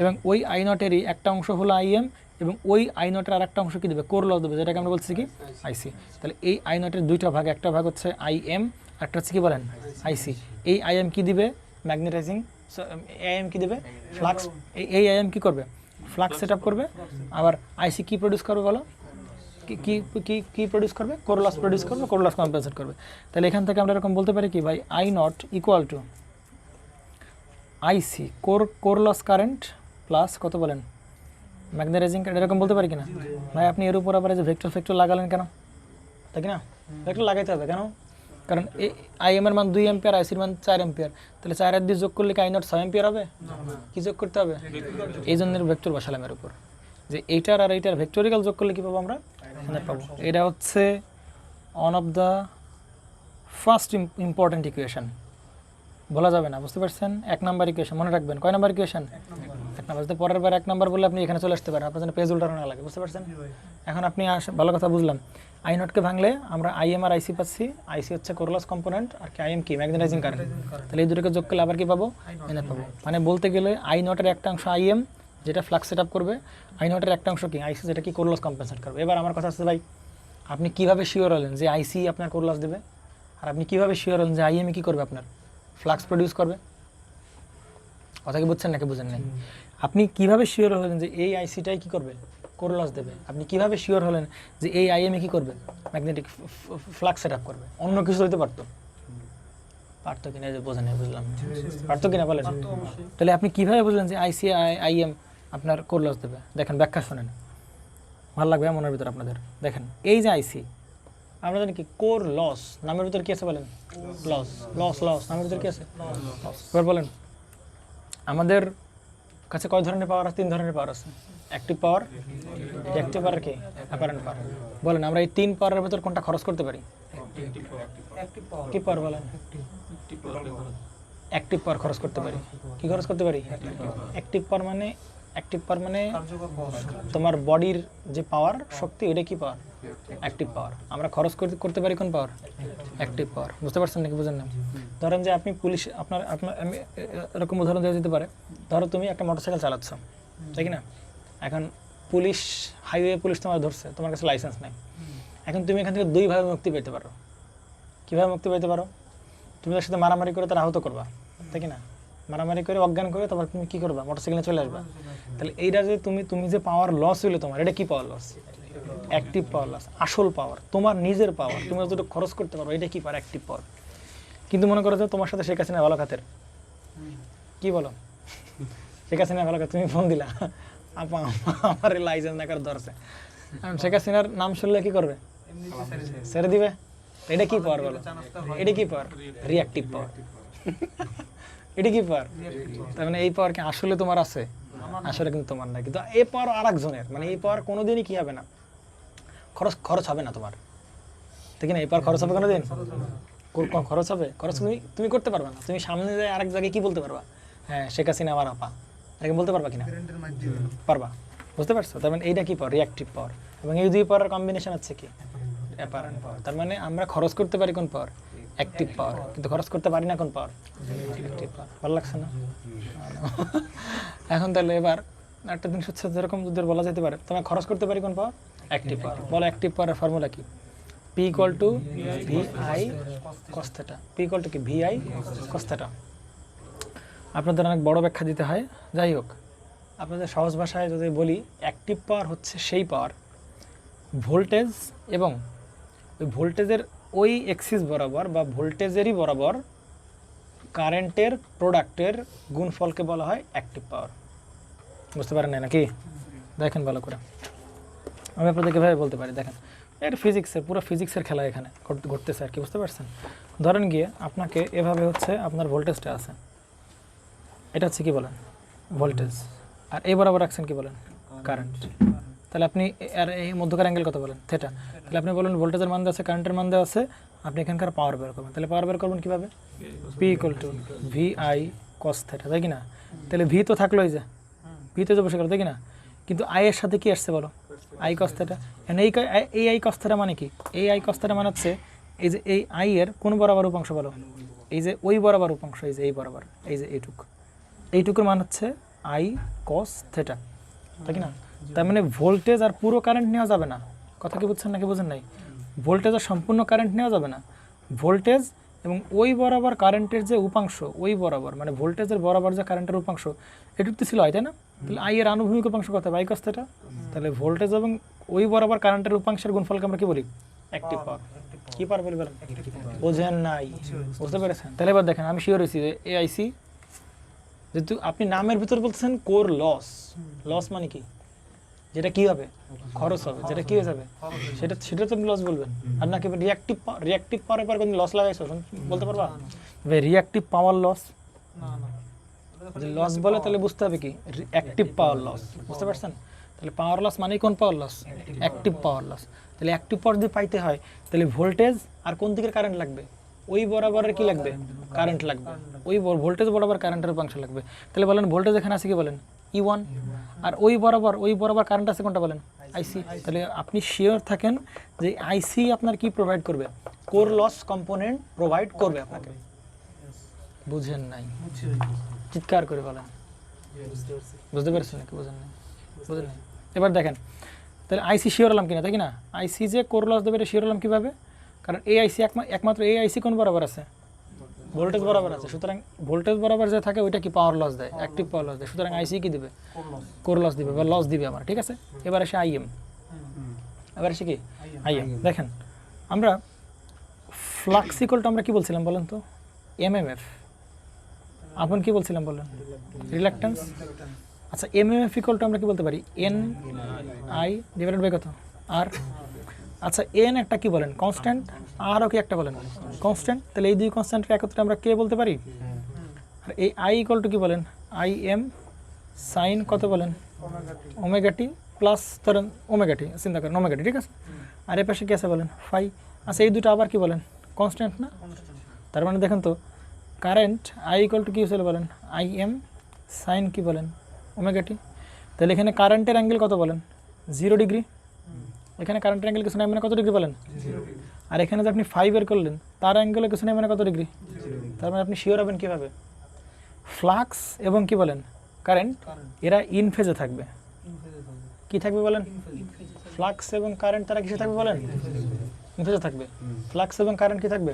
এবং ওই আই নটেরই একটা অংশ হলো আইএম, এবং ওই আই নটের আর একটা অংশ কি দেবে কোর লস দেবে, যেটাকে আমরা বলছি কি আইসি। তাহলে এই আই নটের দুইটা ভাগ, একটা ভাগ হচ্ছে আইএম, একটা হচ্ছে কি বলেন আইসি। এই আইএম কি দিবে ম্যাগনেটাইজিং, আইএম কি দেবে ফ্লাক্স, এই আইএম কি করবে ফ্লাক্স সেট আপ করবে, আবার আইসি কি প্রডিউস করবে বলো, কি কি কি প্রডিউস করবে কোর লস প্রডিউস করবে, কোর লস কম্পেনসেট করবে। তাহলে এখান থেকে আমরা এরকম বলতে পারি কি ভাই I nought equal to IC core loss current plus কত বলেন ম্যাগনেটাইজিং কারেন্ট, এরকম বলতে পারি কিনা? ভাই আপনি এর উপর আবার যে ভেক্টর লাগালেন কেন? তাই না, ভেক্টর লাগাইতে হবে কেন? কারণ আইএম এর মান 2 অ্যাম্পিয়ার, আইসির মান 4 অ্যাম্পিয়ার, তাহলে 4 আর 2 যোগ করলে কি আই নট 6 অ্যাম্পিয়ার হবে? কি যোগ করতে হবে? এই জন্য ভেক্টর বসালাম এর উপর, যে এইটার আর এইটার ভেক্টরিক্যাল যোগ করলে কি পাবো আমরা পাবো। এটা হচ্ছে one of the first important equation, বলা যাবে না, বুঝতে পারছেন? 1 নাম্বার ইকুয়েশন মনে রাখবেন। কয় নাম্বার ইকুয়েশন? 1 নাম্বার। যদি পরের বার 1 নাম্বার বললে আপনি এখানে চলে আসতে পারেন, আপনার জন্য পেজ উল্টানো না লাগে, বুঝতে পারছেন? এখন আপনি ভালো কথা বুঝলাম, আই নটকে ভাঙলে আমরা আইএম আর আইসি পাচ্ছি, আইসি হচ্ছে কোর লস কম্পোনেন্ট, আর কি আইএম কি ম্যাগনেটাইজিং কারেন্ট। তাহলে এই দুটোকে যোগ করলে আবার কি পাবো আই নট পাবো। মানে বলতে গেলে আই নটের একটা অংশ আইএম যেটা ফ্লাক্স সেট আপ করবে, আই নটের একটা অংশ কি আইসি যেটা কি কোর লস কম্পেনসেট করবে। এবার আমার কথা হচ্ছে ভাই আপনি কিভাবে শিওর হলেন যে আইসি আপনার কোর লস দেবে, আর আপনি কিভাবে শিওর হলেন যে আইএম কি করবে আপনার ফ্লাক্স প্রডিউস করবে? কথা কি বুঝছেন নাকি বুঝেন নাই? আপনি কিভাবে শিওর হলেন যে এই আইসিটাই কি করবে কোর লস দেবে? আপনি কিভাবে শিওর হলেন যে এই আইএম কি করবে ম্যাগনেটিক ফ্লাক্স সেট আপ করবে? অন্য কিছু হইতে পারতো, পারতো কিনা যে বোঝেন নাই, বুঝলাম পারতো কিনা বলেন। তাহলে আপনি কিভাবে বুঝলেন যে আইসি আইএম আপনার কোর লস দেবে? দেখেন ব্যাখ্যা শোনেন, ভালো লাগবে মনের ভিতর আপনাদের। দেখেন এই যে আইসি আমরা জানি কি কোর লস নামের ভিতর কি আছে বলেন? লস লস লস নামের ভিতর কি আছে? এবার বলেন আমাদের কাছে কয় ধরনের পাওয়ার আছে? 3 ধরনের পাওয়ার আছে। অ্যাক্টিভ পাওয়ার, রিঅ্যাক্টিভ পাওয়ার, কি অ্যাপারেন্ট পাওয়ার। বলেন আমরা এই 3 পাওয়ারের ভিতর কোনটা খরচ করতে পারি? কি পাওয়ার বলেন? অ্যাক্টিভ পাওয়ার খরচ করতে পারি। কি খরচ করতে পারি? অ্যাক্টিভ পাওয়ার মানে তোমার বডির যে পাওয়ার শক্তি, এটা কি পাওয়ার? অ্যাক্টিভ পাওয়ার। আমরা খরচ করতে পারি কোন পাওয়ার? অ্যাক্টিভ পাওয়ার। বুঝতে পারছেন নাকি বুঝেন না? ধরেন যে আপনি পুলিশ, আপনার আমি এরকম উদাহরণ দেওয়া যেতে পারে, ধরো তুমি একটা মোটরসাইকেল চালাচ্ছ, তাই কি না? এখন পুলিশ, হাইওয়ে পুলিশ তোমার ধরছে, তোমার কাছে লাইসেন্স নেই। এখন তুমি এখান থেকে 2 ভাবে মুক্তি পেতে পারো। কীভাবে মুক্তি পেতে পারো? তুমি তার সাথে মারামারি করে তার আহত করবা, তাই কি না? মারামারি করে অজ্ঞান করে তারপর তুমি কী করবা? মোটরসাইকেলে চলে আসবা। তাহলে এইটা যে তুমি যে পাওয়ার লস হইলো তোমার, এটা কি power loss? Active power loss. আসল পাওয়ার, তোমার নিজের পাওয়ার, তুমি যতটুকু খরচ করতে পারো, এটা কি পাওয়ার? অ্যাক্টিভ পাওয়ার। কিন্তু মনে করো যে তোমার সাথে শেখ হাসিনা ভালো খাতের, কি বলো? শেখ হাসিনা ভালো খাতে, তুমি ফোন দিলা, আপা আমার লাইসেন্স না করে ধরছে, শেখ হাসিনার নাম শুনলে কি করবে? ছেড়ে দিবে। এটা কি পাওয়ার বলো? এটা কি পাওয়ার? রিঅ্যাক্টিভ পাওয়ার। এটা কি পাওয়ার? তার মানে এই পাওয়ার কি আসলে তোমার আছে? আসলে কিন্তু তোমার না, কিন্তু এই পাওয়ার আরেকজনের। মানে এই পাওয়ার কোনোদিনই কি হবে না, খরচ হবে না তোমার, ঠিক না? এই পাওয়ার খরচ হবে কোনোদিন? খরচ হবে? খরচ তুমি করতে পারবে না। তুমি সামনে যায় আরেক জায়গায় কি বলতে পারবা? হ্যাঁ শেখ হাসিনা আমার আপা, এরকম বলতে পারবা কিনা? পারবা। বুঝতে পারছো? তার মানে এইটা কি পাওয়ার? রিঅ্যাক্টিভ পাওয়ার। এবং এই 2 পাওয়ারের কম্বিনেশন হচ্ছে কি? Apparent power. তার মানে আমরা খরচ করতে পারি কোন পাওয়ার? অ্যাক্টিভ পাওয়ার, কিন্তু খরচ করতে পারি না কোন পাওয়ার? অ্যাক্টিভ পাওয়ার। ভালো লাগছে না? এখন তাহলে এবার একটা জিনিস হচ্ছে যেরকম যদি বলা যেতে পারে তোমায় খরচ করতে পারি কোন পাওয়ার? অ্যাক্টিভ পাওয়ার। বলো অ্যাক্টিভ পাওয়ারের ফর্মুলা কি? P equal to VI cos theta. P equal to কি? VI cos theta. আপনাদের অনেক বড় ব্যাখ্যা দিতে হয়, যাই হোক আপনাদের সহজ ভাষায় যদি বলি, অ্যাক্টিভ পাওয়ার হচ্ছে সেই পাওয়ার ভোল্টেজ এবং ওই ভোল্টেজের ওই এক্সিস বরাবর বা ভোল্টেজেরই বরাবর কারেন্টের প্রোডাক্টের গুণফলকে বলা হয় অ্যাক্টিভ পাওয়ার। বুঝতে পারেন না নাকি? দেখেন ভালো করে, আমি আপনাদেরকে এভাবে বলতে পারি। দেখেন এটা ফিজিক্সের, পুরো ফিজিক্সের খেলা এখানে ঘটতেছে আর কি, বুঝতে পারছেন? ধরেন গিয়ে আপনাকে এভাবে হচ্ছে আপনার ভোল্টেজটা আছে, এটা হচ্ছে কি বলেন? ভোল্টেজ। আর এই বরাবর রাখছেন কি বলেন? কারেন্ট। তাহলে আপনি আর এই মধ্যকার অ্যাঙ্গেল কত বলেন? থিটা। তাহলে আপনি বলেন ভোল্টেজের মান দেওয়া আছে, কারেন্টের মান দেওয়া আছে, আপনি এখানকার পাওয়ার বের করবেন। তাহলে পাওয়ার বের করবেন কীভাবে? P equal to VI cos theta, তাই কি না? তাহলে ভি তো থাকলো, এই যে ভি তো বসে গেল, তাই কি না? কিন্তু আই এর সাথে কি আসছে বলো? I cos theta. এই আই কস থিটা মানে কি? এই আই কস থিটা মানে হচ্ছে এই যে এই আই এর কোন বরাবর উপাংশ বলো? এই যে ওই বরাবর উপাংশ, এই যে এই বরাবর, এই যে এইটুকুর মান হচ্ছে আই কস থিটা, তাই কি না? তার মানে ভোল্টেজ আর পুরো কারেন্ট নেওয়া যাবে না। কথা কি বুঝছেন নাকি বুঝেন নাই? ভোল্টেজ আর সম্পূর্ণ কারেন্ট নেওয়া যাবে না। ভোল্টেজ এবং ওই বরাবর কারেন্টের যে উপাংশ, ওই বরাবর মানে ভোল্টেজের বরাবর যে কারেন্টের উপাংশ, এটুকু তো ছিল আই, তাই না? তাহলে আই এর আনুভূমিক উপাংশ কত হবে? I cos theta. তাহলে ভোল্টেজ এবং ওই বরাবর কারেন্টের উপাংশের গুণফলকে আমরা কি বলি? অ্যাক্টিভ পাওয়ার। কি পাওয়ার বলি বলেন? বোঝেন নাই? বুঝতে পেরেছেন? তাহলে এবার দেখেন, আমি শিওর হয়েছি যে এআইসি, যেহেতু আপনি নামের ভিতর বলতেছেন কোর লস, লস মানে কি? যেটা কি হবে? খরচ হবে। যেটা কি হয়ে যাবে? সেটা তো লস বলবেন। আর নাকি রিঅ্যাক্টিভ পাওয়ার পর কোন লস লাগাইছো বলতে পারবা? রিঅ্যাক্টিভ পাওয়ার লস যে লস বলে, তাহলে বুঝতে হবে কি? Active power loss. বুঝতে পারছেন? তাহলে পাওয়ার লস মানে কোন power loss? Active power loss. তাহলে অ্যাক্টিভ পাওয়ার যদি পাইতে হয়, তাহলে ভোল্টেজ আর কোন দিকের কারেন্ট লাগবে? ওই বরাবরের কি লাগবে? কারেন্ট লাগবে। ওই ভোল্টেজ বরাবর কারেন্টের উপাংশ লাগবে। তাহলে বলেন ভোল্টেজ এখানে আছে কি বলেন? E1। আর ওই বরাবর কারেন্ট আছে কোনটা বলেন? আইসি। তাহলে আপনি শিওর থাকেন যে আইসি আপনার কি প্রোভাইড করবে? কোর লস কম্পোনেন্ট প্রোভাইড করবে আপনাকে। বুঝেন নাই? চিৎকার করে বলেন। বুঝতে পেরেছেন নাকি বুঝেন নাই? বুঝেন নাই? এবার দেখেন, তাহলে আইসি শিওর হলাম কিনা, তাই কি না? আইসি যে কোর লস দেবে এটা শিওর হলাম কীভাবে? কারণ এই আইসি একমাত্র এই আইসি কোন বরাবর আছে? ভোল্টেজ বরাবর আছে। সুতরাং ভোল্টেজ বরাবর যে থাকে ওইটা কি পাওয়ার লস দেয়? অ্যাক্টিভ পাওয়ার লস দেয়। সুতরাং আইসি কি দিবে? কোর লস দিবে বা লস দিবে আমার, ঠিক আছে? এবার আসে আইএম। এবার আসে কি? আইএম। দেখেন আমরা ফ্লাক্স ইকুয়াল টু আমরা কি বলছিলাম বলেন তো? এমএমএফ। আপন কি বলছিলাম বলেন? রিল্যাক্টেন্স। আচ্ছা, এমএমএফ ইকুয়াল টু আমরা কি বলতে পারি? এন আই ডিভাইডেড বাই কত? আর। আচ্ছা, এন একটা কি বলেন? কনস্ট্যান্ট। আরও কি একটা বলেন? কনস্ট্যান্ট। তাহলে এই দুই কনস্ট্যান্টের একত্রে আমরা কে বলতে পারি? আর এই আই ইকুয়াল টু কি বলেন? আই এম সাইন কত বলেন? ওমেগা টি প্লাস ধরেন ওমেগা টি, চিন্তা করেন ওমেগা টি, ঠিক আছে? আর এ পাশে কি আছে বলেন? ফাই। আচ্ছা, এই দুটো আবার কি বলেন? কনস্ট্যান্ট না? তার মানে দেখেন তো কারেন্ট আই ইকুয়াল টু কি ছিল বলেন? আই এম সাইন কি বলেন? Omega t. তাহলে এখানে কারেন্টের অ্যাঙ্গেল কত বলেন? 0 ডিগ্রি। এখানে কারেন্টের অ্যাঙ্গেল কিছু নাই মানে কত ডিগ্রি বলেন? আর এখানে যে আপনি 5 বের করলেন তার অ্যাঙ্গেলে কিছু নাই মানে কত ডিগ্রি? তার মানে আপনি শিওর হবেন কীভাবে? ফ্লাক্স এবং কি বলেন? কারেন্ট এরা ইন ফেজে থাকবে। কি থাকবে বলেন? ফ্লাক্স এবং কারেন্ট তারা কিসে থাকবে বলেন? ইন ফেজে থাকবে। ফ্লাক্স এবং কারেন্ট কি থাকবে?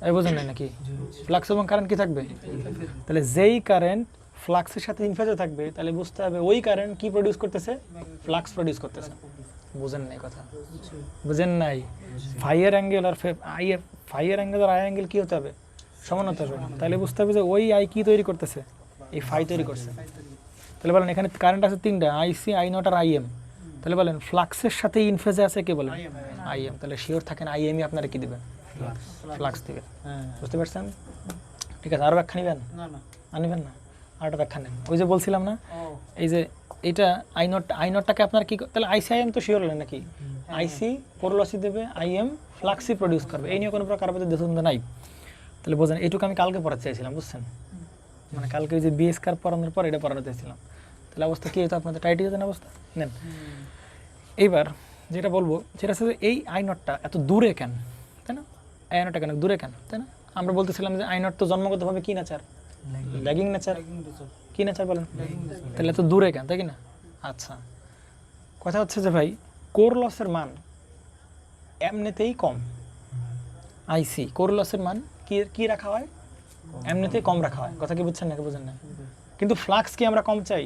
এই বোঝেন নাই নাকি? ফ্লাক্স এবং কারেন্ট কি থাকবে? তাহলে যেই কারেন্ট ফ্লাক্সের সাথে ইন ফেজে থাকবে তাহলে বুঝতে হবে ওই কারেন্ট কি প্রডিউস করতেছে? ফ্লাক্স প্রডিউস করতেছে। বুঝেন নাই কথা? বুঝেন নাই? ফাইয়ের অ্যাঙ্গেল আর ফাইয়ের অ্যাঙ্গেল আর আই অ্যাঙ্গেল কি হতে হবে? সমান হতে হবে। তাহলে বুঝতে হবে যে ওই আই কি তৈরি করতেছে? এই ফাই তৈরি করছে। তাহলে বলেন এখানে কারেন্ট আছে 3টা, আইসি, আই নট আর আইএম। তাহলে বলেন ফ্লাক্সের সাথে ইন ফেজে আছে কে বলেন? আইএম। তাহলে শিওর থাকেন আইএমই আপনারা কি দিবেন? ফ্লাক্স দিবেন। বুঝতে পারছেন? ঠিক আছে, আরও ব্যাখ্যা নেবেন? আনিবেন না? আরেকটা ব্যাখ্যা নেন। ওই যে বলছিলাম না, এই যে এইটা আই নটটাকে আপনার কি, তাহলে আইসি আইএম তো শিওর হলেন নাকি? আইসি কোর লসই দেবে, আইএম ফ্লাক্সই প্রডিউস করবে। এই নিয়ে কোনো প্রকার আমাদের দ্বিধাদ্বন্দ্ব নাই। তাহলে বোঝেন, এইটুকু আমি কালকে পড়াতে চাইছিলাম, বুঝছেন? মানে কালকে ওই যে বিএসকার পড়ানোর পর এটা পড়াতে চাইছিলাম। তাহলে অবস্থা কী হতো আপনাদের? টাইট হয়ে যেতেন অবস্থা। নেন এইবার যেটা বলবো সেটা হচ্ছে এই আই নটটা এত দূরে কেন, তাই না? আই নটটা কেন দূরে কেন, তাই না? আমরা বলতেছিলাম যে আই নট তো জন্মগতভাবে কি নেচার, ল্যাগিং নেচার। কি নেচার বলেন? তাহলে তো দূরে কেন, তাই কি না? আচ্ছা, কথা হচ্ছে যে ভাই কোর লসের মান এমনিতেই কম। আইসি কোর লসের মান কি রাখা হয়, এমনিতেই কম রাখা হয়। কথা কি বুঝছেন নাকি বুঝেন না? কিন্তু ফ্লাক্স কি আমরা কম চাই?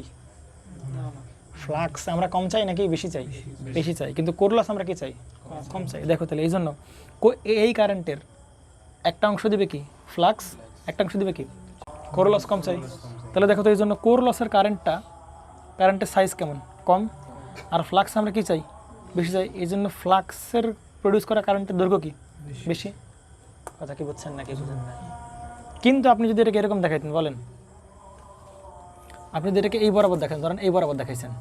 ফ্লাক্স আমরা কম চাই নাকি বেশি চাই? বেশি চাই। কিন্তু কোর লস আমরা কি চাই? কম চাই। দেখো তাহলে এই জন্য এই কারেন্টের একটা অংশ দিবে কি ফ্লাক্স, একটা অংশ দিবে কি কোর লস, কম চাই। তাহলে দেখো তো এই জন্য কোর লসের কারেন্টের সাইজ কেমন, কম। আর ফ্লাক্স আমরা কি চাই? বেশি চাই। এই জন্য ফ্লাক্সের প্রডিউস করা কারেন্টের দৈর্ঘ্য কি বেশি। কথা কি বুঝছেন নাকি বুঝেন না? কিন্তু আপনি যদি এটাকে এরকম দেখাইতেন, বলেন আপনি যদি এটাকে এই বরাবর দেখেন, ধরেন এই বরাবর দেখাইছেন,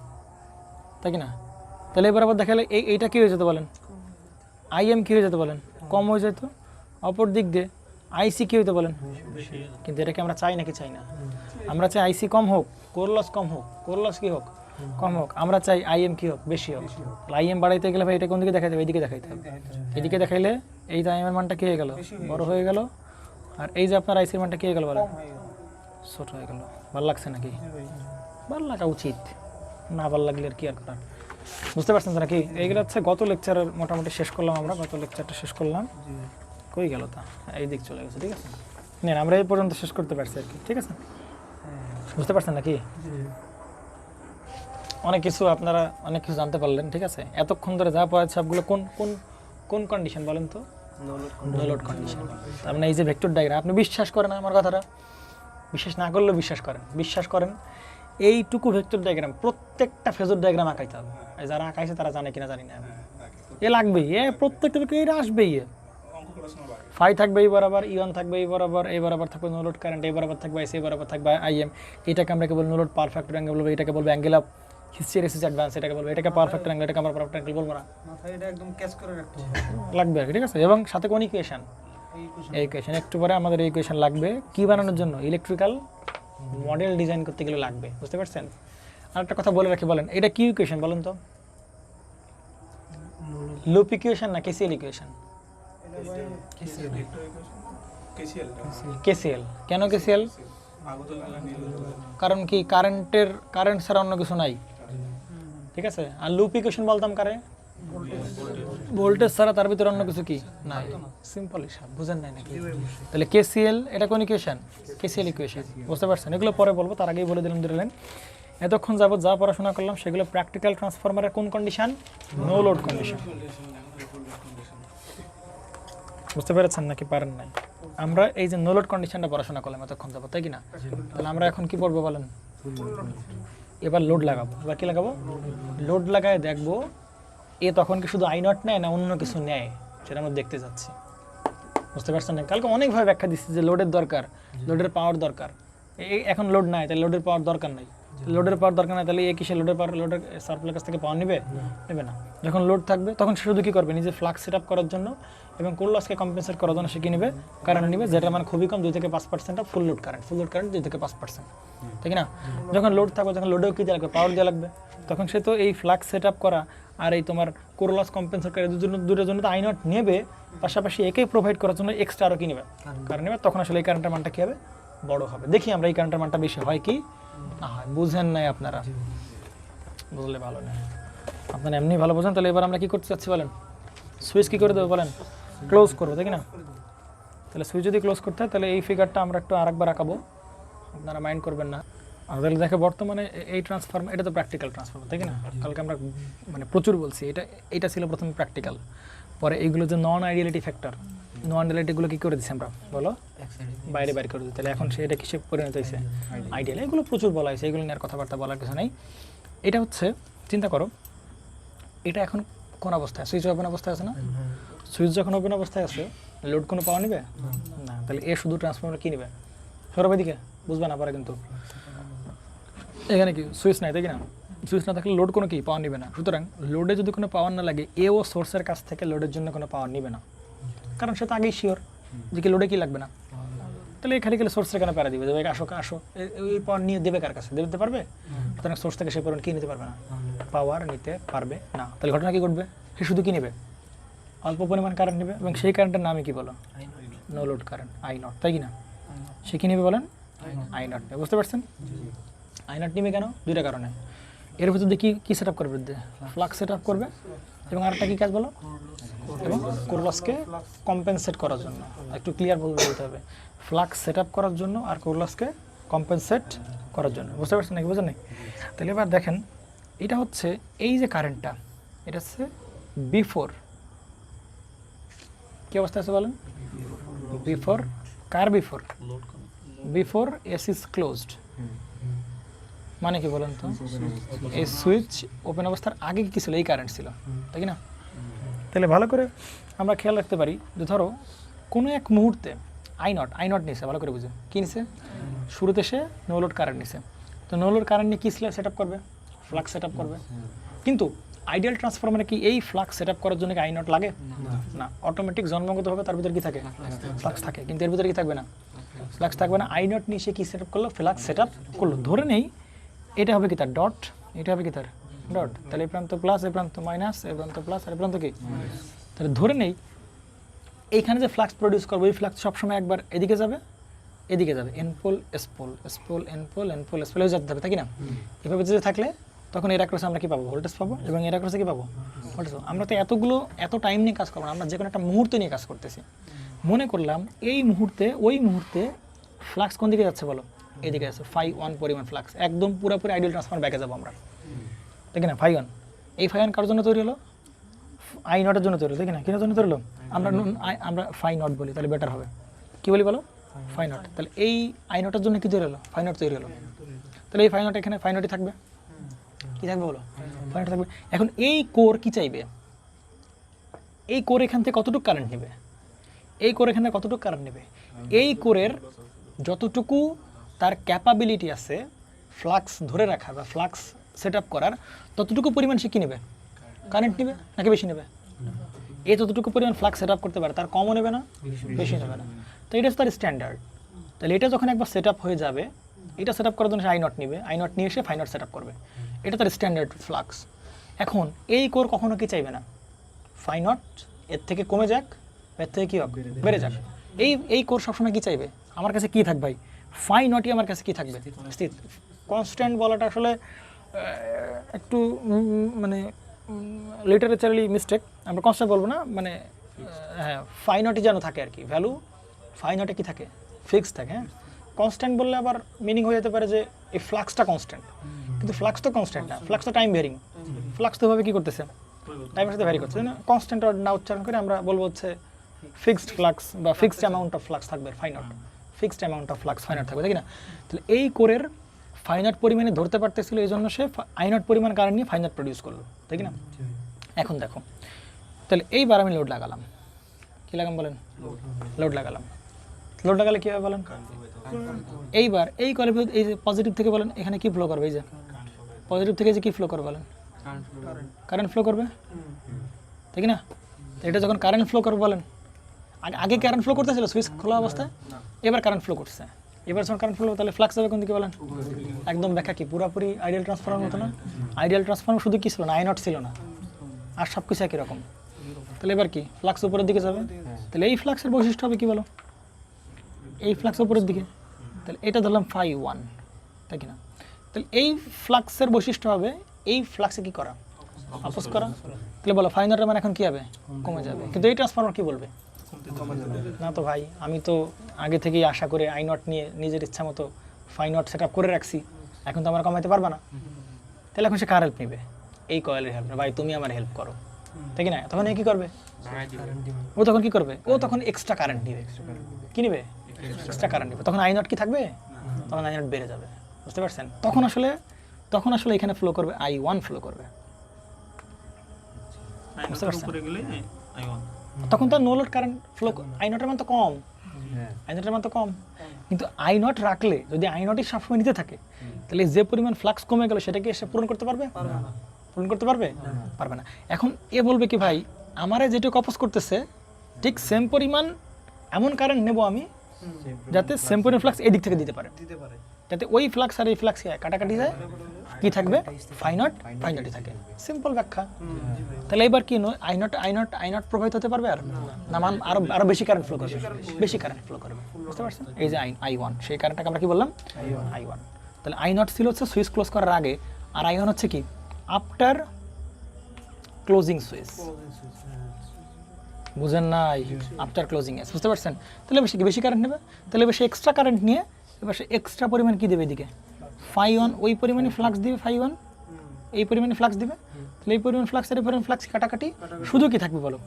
তাই কি না? তাহলে এই বরাবর দেখালে এইটা কী হয়ে যেত বলেন? আইএম কী হয়ে যেত বলেন? কম হয়ে যেত। অপর দিক দিয়ে আইসি কী হইতে বলেন? কিন্তু এটাকে আমরা চাই নাকি চাই না? আমরা চাই আইসি কম হোক, কোর লস কম হোক, কোর লস কী হোক, কম হোক। আমরা চাই আইএম কী হোক, বেশি হোক। আইএম বাড়াইতে গেলে ভাই এটা কোন দিকে দেখাইতে হবে? এইদিকে দেখাইতে হবে। এইদিকে দেখাইলে এই আইএমের মানটা কী হয়ে গেল? বড় হয়ে গেল। আর এই যে আপনার আইসির মানটা কী হয়ে গেল বলেন? ছোট হয়ে গেল। ভালো লাগছে নাকি? ভালো লাগা উচিত, না ভালো লাগলে আর কি আর করার। বুঝতে পারছেন তো নাকি? এইগুলো হচ্ছে গত লেকচারের মোটামুটি শেষ করলাম আমরা, গত লেকচারটা শেষ করলাম। কই গেল তা? এই দিক চলে গেছে, ঠিক আছে। নেন আমরা এই পর্যন্ত শেষ করতে পারছি আর কি, ঠিক আছে। বুঝতে পারছেন নাকি? অনেক কিছু আপনারা অনেক কিছু জানতে পারলেন, ঠিক আছে। এতক্ষণ ধরে যা পড়াচ্ছে সবগুলো কোন কোন কোন কন্ডিশন বলেন তো? No load condition. তার মানে এই যে ভেক্টর ডায়াগ্রাম, আপনি বিশ্বাস করেন আমার কথাটা? বিশ্বাস না করলেও বিশ্বাস করেন। এইটুকু ভেক্টর ডায়াগ্রাম প্রত্যেকটা ফেজর ডায়াগ্রাম আঁকাইতে হবে। যারা আঁকাইছে তারা জানে কিনা জানি না, এ লাগবেই, প্রত্যেকটা এটা আসবেই। ফাই থাকবে এই বরাবর, ইওয়ান থাকবে এই বরাবর থাকবে নো লোড কারেন্ট, এই বরাবর থাকবে আইসি, এই বরাবর থাকবে আইএম। এটাকে আমরা বলবো no load power factor angle বলবো, এটাকে বলবো অ্যাঙ্গেল অফ হিস্টেরেসিস অ্যাডভান্স, এটাকে বলবো এটাকে পাওয়ার ফ্যাক্টর অ্যাঙ্গেল, এটাকে আমরা পাওয়ার ফ্যাক্টর অ্যাঙ্গেল বলবো না। মাথায় এটা একদম ক্যাচ করে রাখতে লাগবে আর কি, ঠিক আছে। এবং সাথে কোন ইকুয়েশন, এই ইকুয়েশন একটু পরে আমাদের এই ইকুয়েশন লাগবে কি বানানোর জন্য? ইলেকট্রিক্যাল মডেল ডিজাইন করতে গেলে লাগবে। বুঝতে পারছেন? আর একটা কথা বলে রাখি, বলেন এটা কি ইকুয়েশন বলেন তো? লুপ ইকুয়েশন না কেসিএল ইকুয়েশন? কেসিএল। কেন কেসিএল? কারণ কি কারেন্ট ছাড়া অন্য কিছু নাই, ঠিক আছে। আর লুপ ইকুয়েশন বলতাম কারে? ভোল্টেজ ছাড়া তার ভিতরে অন্য কিছু কি নাই। সিম্পল হিসাব, বুঝেন নাই নাকি? তাহলে কেসিএল এটা কোন ইকুয়েশন? KCL equation. বুঝতে পারছেন? এগুলো পরে বলবো, তার আগেই বলে দিলাম দিলেন। এতক্ষণ যাবত যা পড়াশোনা করলাম সেগুলো প্র্যাকটিক্যাল ট্রান্সফরমারের কোন কন্ডিশন? No load condition. বুঝতে পেরেছেন নাকি পারেন নাই? আমরা এই যে নো লোড কন্ডিশনটা পড়াশোনা করলাম এতক্ষণ যাবত, তাই কি না? তাহলে আমরা এখন কি পড়বো বলেন? এবার লোড লাগাবো। এবার কি লাগাবো? লোড লাগায় দেখবো এ তখন কি শুধু আই নট নেয় না অন্য কিছু নেয়, সেটা আমরা দেখতে যাচ্ছি। বুঝতে পারছেন না? কালকে অনেকভাবে ব্যাখ্যা দিচ্ছি যে লোডের দরকার, লোডের পাওয়ার দরকার। এখন লোড নাই, তাহলে লোডের পাওয়ার দরকার নাই। লোডের পাওয়ার দরকার নাই, তাহলে এ কিসে লোডের সার্কুলের কাছ থেকে পাওয়ার নেবে না। যখন লোড থাকবে তখন সে শুধু কী করবে? নিজে ফ্লাক্স সেট আপ করার জন্য এবং কোর লসকে কম্পেনসেট করার জন্য সে কী নেবে? কারেন্ট নেবে, যেটা মানে খুবই কম, 2 থেকে 5% অফ ফুল লোড কারেন্ট। 2 থেকে 5%, ঠিক না? যখন লোড থাকবে তখন লোডেও কী দেওয়া লাগবে? পাওয়ার দেওয়া লাগবে। তখন সে তো এই ফ্লাক্স সেট আপ করা আর এই তোমার কোর লস কম্পেনসেট করে দুটোর জন্য তো আই নট নেবে, পাশাপাশি একেই প্রোভাইড করার জন্য এক্সট্রা আরও কী নেবে? কারেন্ট নেবে। তখন আসলে এই কারেন্টের মানটা কী হবে? বড় হবে। দেখি আমরা এই কারেন্টের মানটা বেশি হয় কি না হয়। বুঝেন নাই আপনারা? বুঝলে ভালো নেই, আপনারা এমনি ভালো বোঝেন। তাহলে এবার আমরা কী করতে চাচ্ছি বলেন? সুইচ কী করে দেবো বলেন? ক্লোজ করবো, তাই না? তাহলে সুইচ যদি ক্লোজ করতে হয় তাহলে এই ফিগারটা আমরা একটু আরেকবার আঁকাবো, আপনারা মাইন্ড করবেন না। তাহলে দেখে বর্তমানে এই ট্রান্সফর্মার, এটা তো প্র্যাকটিক্যাল ট্রান্সফর্মার, তাই না? কালকে আমরা প্রচুর বলছি, এটা ছিল প্রথমে প্র্যাকটিক্যাল, পরে এইগুলো যে নন আইডিয়ালিটি ফ্যাক্টর, নন আইডিয়ালিটিগুলো কী করে দিচ্ছি আমরা বলো? বাইরে করে দিই। তাহলে এখন সেটা কিসে পরিণত হয়েছে? আইডিয়াল। এগুলো প্রচুর বলা হয়েছে, এগুলো নিয়ে আর কথাবার্তা বলার কিছু নেই। এটা হচ্ছে, চিন্তা করো, এটা এখন কোন অবস্থায়? সুইচ ওপেন অবস্থায় আছে না? সুইচ যখন ওপেন অবস্থায় আছে, লোড কোনো পাওয়ার নেবে না। তাহলে এ শুধু ট্রান্সফর্মার কী নেবে? সৌরভ দিকে বুঝবে না পারে, কিন্তু এখানে কি সুইচ নাই, তাই কি না? সুইচ না থাকলে লোড কোনো কি পাওয়ার নেবে না। সুতরাং লোডে যদি কোনো পাওয়ার না লাগে, এও সোর্সের কাছ থেকে লোডের জন্য কোনো পাওয়ার নেবে না, কারণ সে তো আগেই শিওর যে কি লোডে কি লাগবে না। তাহলে এখানে গেলে সোর্স থেকে প্যারা দিবে, দেবে আসো এই পাওয়ার নিয়ে দেবে কার কাছে? দিতে পারবে? সুতরাং সোর্স থেকে সে পরিমাণ কী নিতে পারবে না? পাওয়ার নিতে পারবে না। তাহলে ঘটনা কী ঘটবে? সে শুধু কী নেবে? অল্প পরিমাণ কারেন্ট নেবে এবং সেই কারেন্টের নামই কি বলো? No load current, I nought, তাই কি না? সে কী নেবে বলেন? আই নট নেবে। বুঝতে পারছেন? আই নট নেবে কেন? দুইটা কারণে। এর ভিতর দিয়ে কী সেট আপ করবে? ফ্লাক্স সেট আপ করবে এবং আরেকটা কী কাজ বলো? এবং কোর লসকে কম্পেনসেট করার জন্য। একটু ক্লিয়ার বলতে হবে, ফ্লাক্স সেট আপ করার জন্য আর কোর লসকে কম্পেনসেট করার জন্য। বুঝতে পারছেন নাকি? বুঝেন নাকি? তাহলে এবার দেখেন, এটা হচ্ছে এই যে কারেন্টটা, এটা হচ্ছে বিফোর কী অবস্থা আছে বলেন? Before car before? Before S is closed. মানে কি বলেন তো? এই সুইচ ওপেন অবস্থার আগে কি ছিল? এই কারেন্ট ছিল, তাই না? তাহলে ভালো করে আমরা খেয়াল রাখতে পারি যে ধরো কোনো এক মুহূর্তে আই নট নিছে, ভালো করে বুঝে কী নিছে? শুরুতে সে নো লোড কারেন্ট নিছে। তো নো লোড কারেন্ট নিয়ে কী সেট আপ করবে? ফ্লাক্স সেট আপ করবে। কিন্তু আইডিয়াল ট্রান্সফরমারে কি এই ফ্লাক্স সেট আপ করার জন্য কি আই নট লাগে? না, অটোমেটিক জন্মগতভাবে তার ভিতরে কি থাকে? ফ্লাক্স থাকে। কিন্তু এর ভিতরে কি থাকবে না? ফ্লাক্স থাকবে না। আই নট নিয়ে সে কী সেট আপ করলো? ফ্লাক্স সেট আপ করলো। ধরে নেই এটা হবে কি তার ডট, এটা হবে কি তার ডট। তাহলে এই প্রান্ত প্লাস, এই প্রান্ত মাইনাস, এই প্রান্ত প্লাস আর এই প্রান্ত কি? তাহলে ধরে নেই এইখানে যে ফ্লাক্স প্রডিউস করবো, এই ফ্লাক্স সবসময় একবার এদিকে যাবে, এদিকে যাবে, এনপোল এসপোল, এসপোল এনপোল, এনপোল এসপোল যেতে হবে, তাই কি না? এভাবে যদি থাকলে তখন এর অ্যাক্রসে আমরা কী পাবো? ভোল্টেজ পাবো। এবং এর অ্যাক্রসে কী পাবো? ভোল্টেজ। আমরা তো এত টাইম নিয়ে কাজ করবো না, আমরা যে কোনো একটা মুহূর্তে নিয়ে কাজ করতেছি। মনে করলাম এই মুহূর্তে, ওই মুহূর্তে ফ্লাক্স কোন দিকে যাচ্ছে বলো? এদিকে আছে, φ1 পরিমাণ ফ্লাক্স। একদম পুরোপুরি আইডিয়াল ট্রান্সফরমার ব্যাকে যাবো আমরা, তাই না? φ1, এই φ1 কার জন্য তৈরি হলো? আই নটের জন্য তৈরি হলো, তাই না? কিসের জন্য তৈরি হলো? আমরা ফাই নট বলি, তাহলে বেটার হবে। কী বলি বলো? Phi nought. তাহলে এই আই নটের জন্য কী তৈরি হলো? ফাই নট তৈরি হলো। তাহলে এই ফাই নট এখানে ফাই নটই থাকবে। কী থাকবে বলো? ফাই নট থাকবে। এখন এই কোর কী চাইবে? এই কোর এখান থেকে কতটুকু কারেন্ট নেবে? এই কোর এখান থেকে কতটুকু কারেন্ট নেবে? এই কোরের যতটুকু তার ক্যাপাবিলিটি আছে ফ্লাক্স ধরে রাখা বা ফ্লাক্স সেট আপ করার, ততটুকু পরিমাণ সে কী নেবে? কারেন্ট নেবে নাকি বেশি নেবে? এই যতটুকু পরিমাণ ফ্লাক্স সেট আপ করতে পারে তার কমও নেবে না, বেশি নেবে না। তো এটা হচ্ছে তার স্ট্যান্ডার্ড। তাহলে এটা যখন একবার সেট আপ হয়ে যাবে, এটা সেট আপ করার জন্য সে আই নট নেবে, আই নট নিয়ে এসে ফাই নট সেট আপ করবে। এটা তার স্ট্যান্ডার্ড ফ্লাক্স। এখন এই কোর কখনো কি চাইবে না? ফাই নট এর থেকে কমে যাক, এর থেকে কী হোক, বেড়ে যাক। এই কোর সবসময় কী চাইবে? আমার কাছে কী থাকবে? ফাই নটই আমার কাছে কী থাকবে? স্থির। কনস্ট্যান্ট বলাটা আসলে একটু মানে লিটারেচারালি মিস্টেক। আমরা কনস্ট্যান্ট বলবো না, মানে হ্যাঁ, ফাই নটই যেন থাকে আর কি। ভ্যালু ফাই নটে কী থাকে? ফিক্স থাকে। হ্যাঁ, কনস্ট্যান্ট বললে আবার মিনিং হয়ে যেতে পারে যে এই ফ্লাক্সটা কনস্ট্যান্ট, কিন্তু ফ্লাক্স তো কনস্ট্যান্ট না, ফ্লাক্স তো টাইম ভ্যারিং। ফ্লাক্স তো ভাবে কী করতেছে? টাইমের সাথে ভ্যারি করছে না। কনস্ট্যান্ট না উচ্চারণ করে আমরা বলবো হচ্ছে ফিক্সড ফ্লাক্স বা ফিক্সড অ্যামাউন্ট অফ ফ্লাক্স থাকবে phi nought. Fixed amount of flux phi nought থাকবে, তাই না? তাহলে এই কোরের ফাই নট পরিমাণে ধরতে পারতেছিল, এই জন্য সে আই নট পরিমাণ কারেন্ট নিয়ে ফাই নট প্রডিউস করলো, তাই কি না? এখন দেখো, তাহলে এইবার আমি লোড লাগালাম। কী লাগাম বলেন? লোড লাগালাম। লোড লাগালে কী হবে বলেন? এইবার এই কয়েলের ভিতরে এই যে পজিটিভ থেকে বলেন এখানে কী ফ্লো করবে? এই যে পজিটিভ থেকে যে কী ফ্লো করবে বলেন? কারেন্ট ফ্লো করবে, তাই কি না? এটা যখন কারেন্ট ফ্লো করবে বলেন, আগে কারেন্ট ফ্লো করতেছিল সুইচ খোলা অবস্থায়, এবার কারেন্ট ফ্লো করছে। এবার যখন কারেন্ট ফ্লো হবে তাহলে ফ্লাক্স হবে কোন দিকে বলেন? একদম ব্যাখ্যা কি পুরোপুরি আইডিয়াল ট্রান্সফরমার মতো না? আইডিয়াল ট্রান্সফরমার শুধু কী ছিল না? আই নট ছিল না, আর সব কিছু একই রকম। তাহলে এবার কি ফ্লাক্স উপরের দিকে যাবে। তাহলে এই ফ্লাক্সের বৈশিষ্ট্য হবে কি বলো? এই ফ্লাক্স উপরের দিকে। তাহলে এটা ধরলাম φ1, তাই কি না? তাহলে এই ফ্লাক্সের বৈশিষ্ট্য হবে এই ফ্লাক্সে কী করা? অপোজ করা। তাহলে বলো ফাই নটের মান এখন কী হবে? কমে যাবে। কিন্তু এই ট্রান্সফরমার কী বলবে? না তো ভাই, আমি তো আগে থেকেই আশা করে আই নট নিয়ে নিজের ইচ্ছা মতো ফাই নট সেট আপ করে রাখছি, এখন তো আমার কমাইতে পারবে না। তাহলে এখন সে কার হেল্প নেবে? এই কয়েলের হেল্প। ভাই তুমি আমার হেল্প করো, তাই কি না? তখন এ কী করবে? ও তখন কী করবে? ও তখন এক্সট্রা কারেন্ট নেবে। কী নেবে? এক্সট্রা কারেন্ট নেবে। তখন আই নট কি থাকবে? তখন আই নট বেড়ে যাবে। বুঝতে পারছেন? তখন আসলে এখানে ফ্লো করবে I1 ফ্লো করবে। বুঝতে পারছেন? তখন তো no load current flow, I নটের মান তো কম, আই নটের মান তো কম। কিন্তু আই নট রাখলে যদি আই নটই সবসময় নিতে থাকে, তাহলে যে পরিমাণ ফ্লাক্স কমে গেল সেটাকে এসে পূরণ করতে পারবে? পূরণ করতে পারবে? পারবে না। এখন এ বলবে কি ভাই আমারে যেটুকু অপোজ করতেছে ঠিক সেম পরিমাণ এমন কারেন্ট নেব আমি যাতে সেম পরিমাণ ফ্লাক্স এদিক থেকে দিতে পারে, যাতে ওই ফ্লাক্স আর এই ফ্লাক্স কাটাকাটি যায়, কি থাকবে ফাই নট থাকে, সিম্পল ব্যাখ্যা। তাহলে এবার কি আই নট প্রভাবিত হতে পারবে আর না, মান আরো বেশি কারেন্ট ফ্লো করবে, বেশি কারেন্ট ফ্লো করবে, বুঝতে পারছেন? এই যে I1 সেই কারেন্টটাকে আমরা কি বললাম I1। তাহলে আই নট ছিল হচ্ছে সুইচ ক্লোজ করার আগে, আর I1 হচ্ছে কি আফটার ক্লোজিং সুইচ, বুঝেন নাই? আফটার ক্লোজিং এস, বুঝতে পারছেন? তাহলে বেশি কারেন্ট নেবে, তাহলে বেশি এক্সট্রা কারেন্ট নিয়ে এবার সে এক্সট্রা পরিমাণ কি দেবে এদিকে ফাই ওয়ান, ওই পরিমাণে ফ্লাক্স দিবে ফাই ওয়ান, এই পরিমাণে ফ্লাক্স দিবে, তাহলে এই পরিমাণ ফ্লাক্স, এই পরিমাণ ফ্লাক্স কাটাকাটি, শুধু কি থাকবে বলো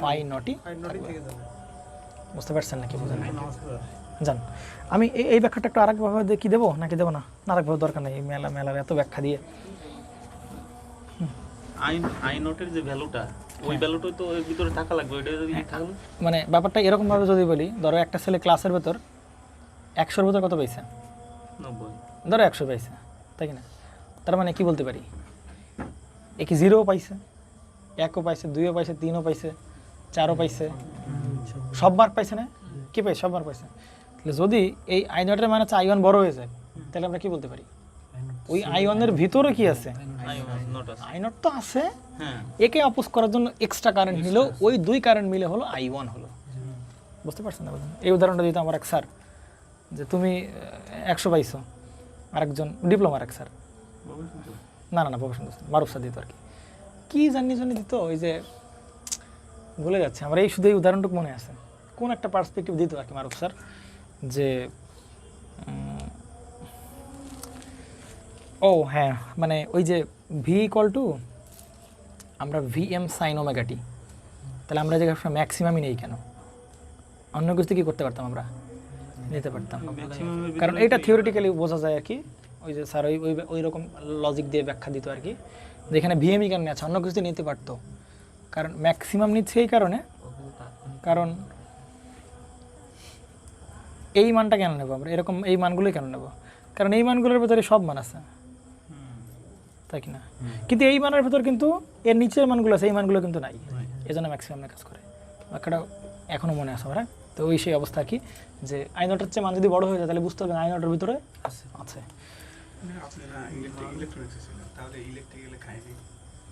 ফাই নটই থাকবে, বুঝতে পারছেন নাকি? বুঝেন নাই? জান আমি এই ব্যাখ্যাটা একটু আরেকভাবে কি দেবো নাকি দেবো না? আরেকভাবে দরকার নেই, মেলার এত ব্যাখ্যা দিয়ে আই নটের যে ভ্যালুটা, ওই ভ্যালুটা তো এর ভিতরে থাকা লাগবে, ওইটা যদি থাকলো মানে ব্যাপারটা এরকম ভাবে যদি বলি, ধরো একটা ছেলে ক্লাসের ভেতর 100-র ভেতর কত পাইছে, 90, ধরো 100 পাইছে, তাই না? তার মানে কি বলতে পারি, এ কি 0ও পাইছে, 1ও পাইছে, 2ও পাইছে, 3ও পাইছে, 4ও পাইছে, সব মার্ক পাইছে না? কি পাইছে? সব মার্ক পাইছে। তাহলে যদি এই আই নটের মানে হচ্ছে I1 বড় হয়ে যায়, তাহলে আমরা কি বলতে পারি ওই I1 এর ভিতরে কি আছে, আই নট তো আছে, একে অপোজ করার জন্য এক্সট্রা কারেন্ট নিল, ওই দুই কারেন্ট মিলে হলো I1 হলো, বুঝতে পারছেন না? এই উদাহরণটা দিতে আমার এক স্যার, যে তুমি 100 পাইছো, আরেকজন ডিপ্লোমার এক স্যার, না প্রফেশনাল মারুফ স্যার দিত আর কি জানি দিত, ওই যে ভুলে যাচ্ছে আমার, এই শুধু এই উদাহরণটুকু মনে আছে, কোন একটা পার্সপেক্টিভ দিত আর কি মারুফ স্যার, যে ও হ্যাঁ, মানে ওই যে ভি ইকুয়াল টু আমরা VM সাইন ওমেগা টি, তাহলে আমরা যে ম্যাক্সিমামই নেই কেন, অন্য কিছু কি করতে পারতাম, আমরা নিতে পারতাম, কারণ এটা থিওরিটিক্যালি বোঝা যায় আর কি, ওই যে স্যার ওই রকম লজিক দিয়ে ব্যাখ্যা দিত আর কি, যেখানে ভিএমই কেন আছে, অন্য কিছু নিতে পারতো, কারণ ম্যাক্সিমাম নিচ্ছে এই কারণে, কারণ এই মানটা কেন নেবো আমরা, এরকম এই মানগুলোই কেন নেবো, কারণ এই মানগুলোর ভেতরে সব মান আছে, তাই কি না? কিন্তু এই মানের ভেতর কিন্তু এর নিচের মানগুলো আছে, এই মানগুলো কিন্তু নাই, এজন্য ম্যাক্সিমাম কাজ করে, ব্যাখ্যাটা এখনো মনে আছে আমার। তো ওই সেই অবস্থা কি, যে আই নটের চেয়ে মান যদি বড় হয়ে যায়, তাহলে বুঝতে হবে আই নটের ভিতরে আছে।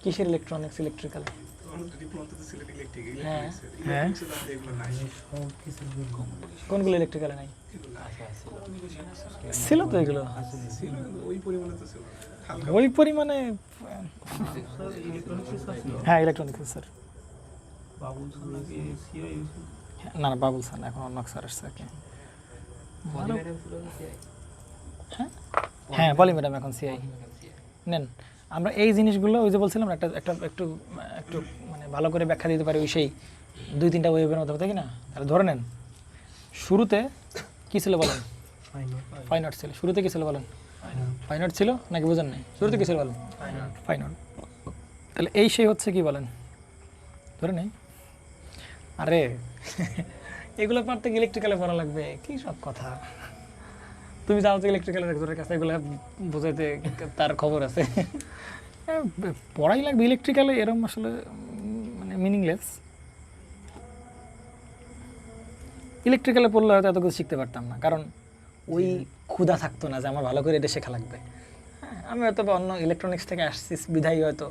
কিসের ইলেকট্রনিক্স, ইলেকট্রিক্যাল? হ্যাঁ, কোনগুলো ইলেকট্রিক্যালে নাই? ছিল তো এগুলো, ওই পরিমাণে। হ্যাঁ ইলেকট্রনিক্স স্যার, না বাবুল স্যার, এখন অন্য স্যার আসছে আর কি। হ্যাঁ পলি ম্যাডাম এখন সিআই নেন। আমরা এই জিনিসগুলো ওই যে বলছিলাম একটা একটু মানে ভালো করে ব্যাখ্যা দিতে পারি, ওই সেই 2-3টা ওয়েভের মতো, তাই না? তাহলে ধরে নেন শুরুতে কী ছিল বলেন, ফাই নট ছিল, শুরুতে কী ছিল বলেন, ফাই নট ছিল নাকি বোঝেন নাই? শুরুতে কী ছিল বলেন, ফাই নট। তাহলে এই সেই হচ্ছে কি বলেন, ধরে নেই। আরে এগুলো পারতে ইলেকট্রিক্যালে পড়া লাগবে, কী সব কথা। তুমি যাও তো ইলেকট্রিক্যালের একজনের কাছে, এগুলো বোঝাইতে তার খবর আছে, পড়াই লাগবে ইলেকট্রিক্যালে, এরকম আসলে মানে মিনিংলেস। ইলেকট্রিক্যালে পড়লে হয়তো এত কিছু শিখতে পারতাম না, কারণ ওই ক্ষুধা থাকতো না যে আমার ভালো করে এটা শেখা লাগবে। আমি হয়তো অন্য ইলেকট্রনিক্স থেকে আসছি বিধায় হয়তো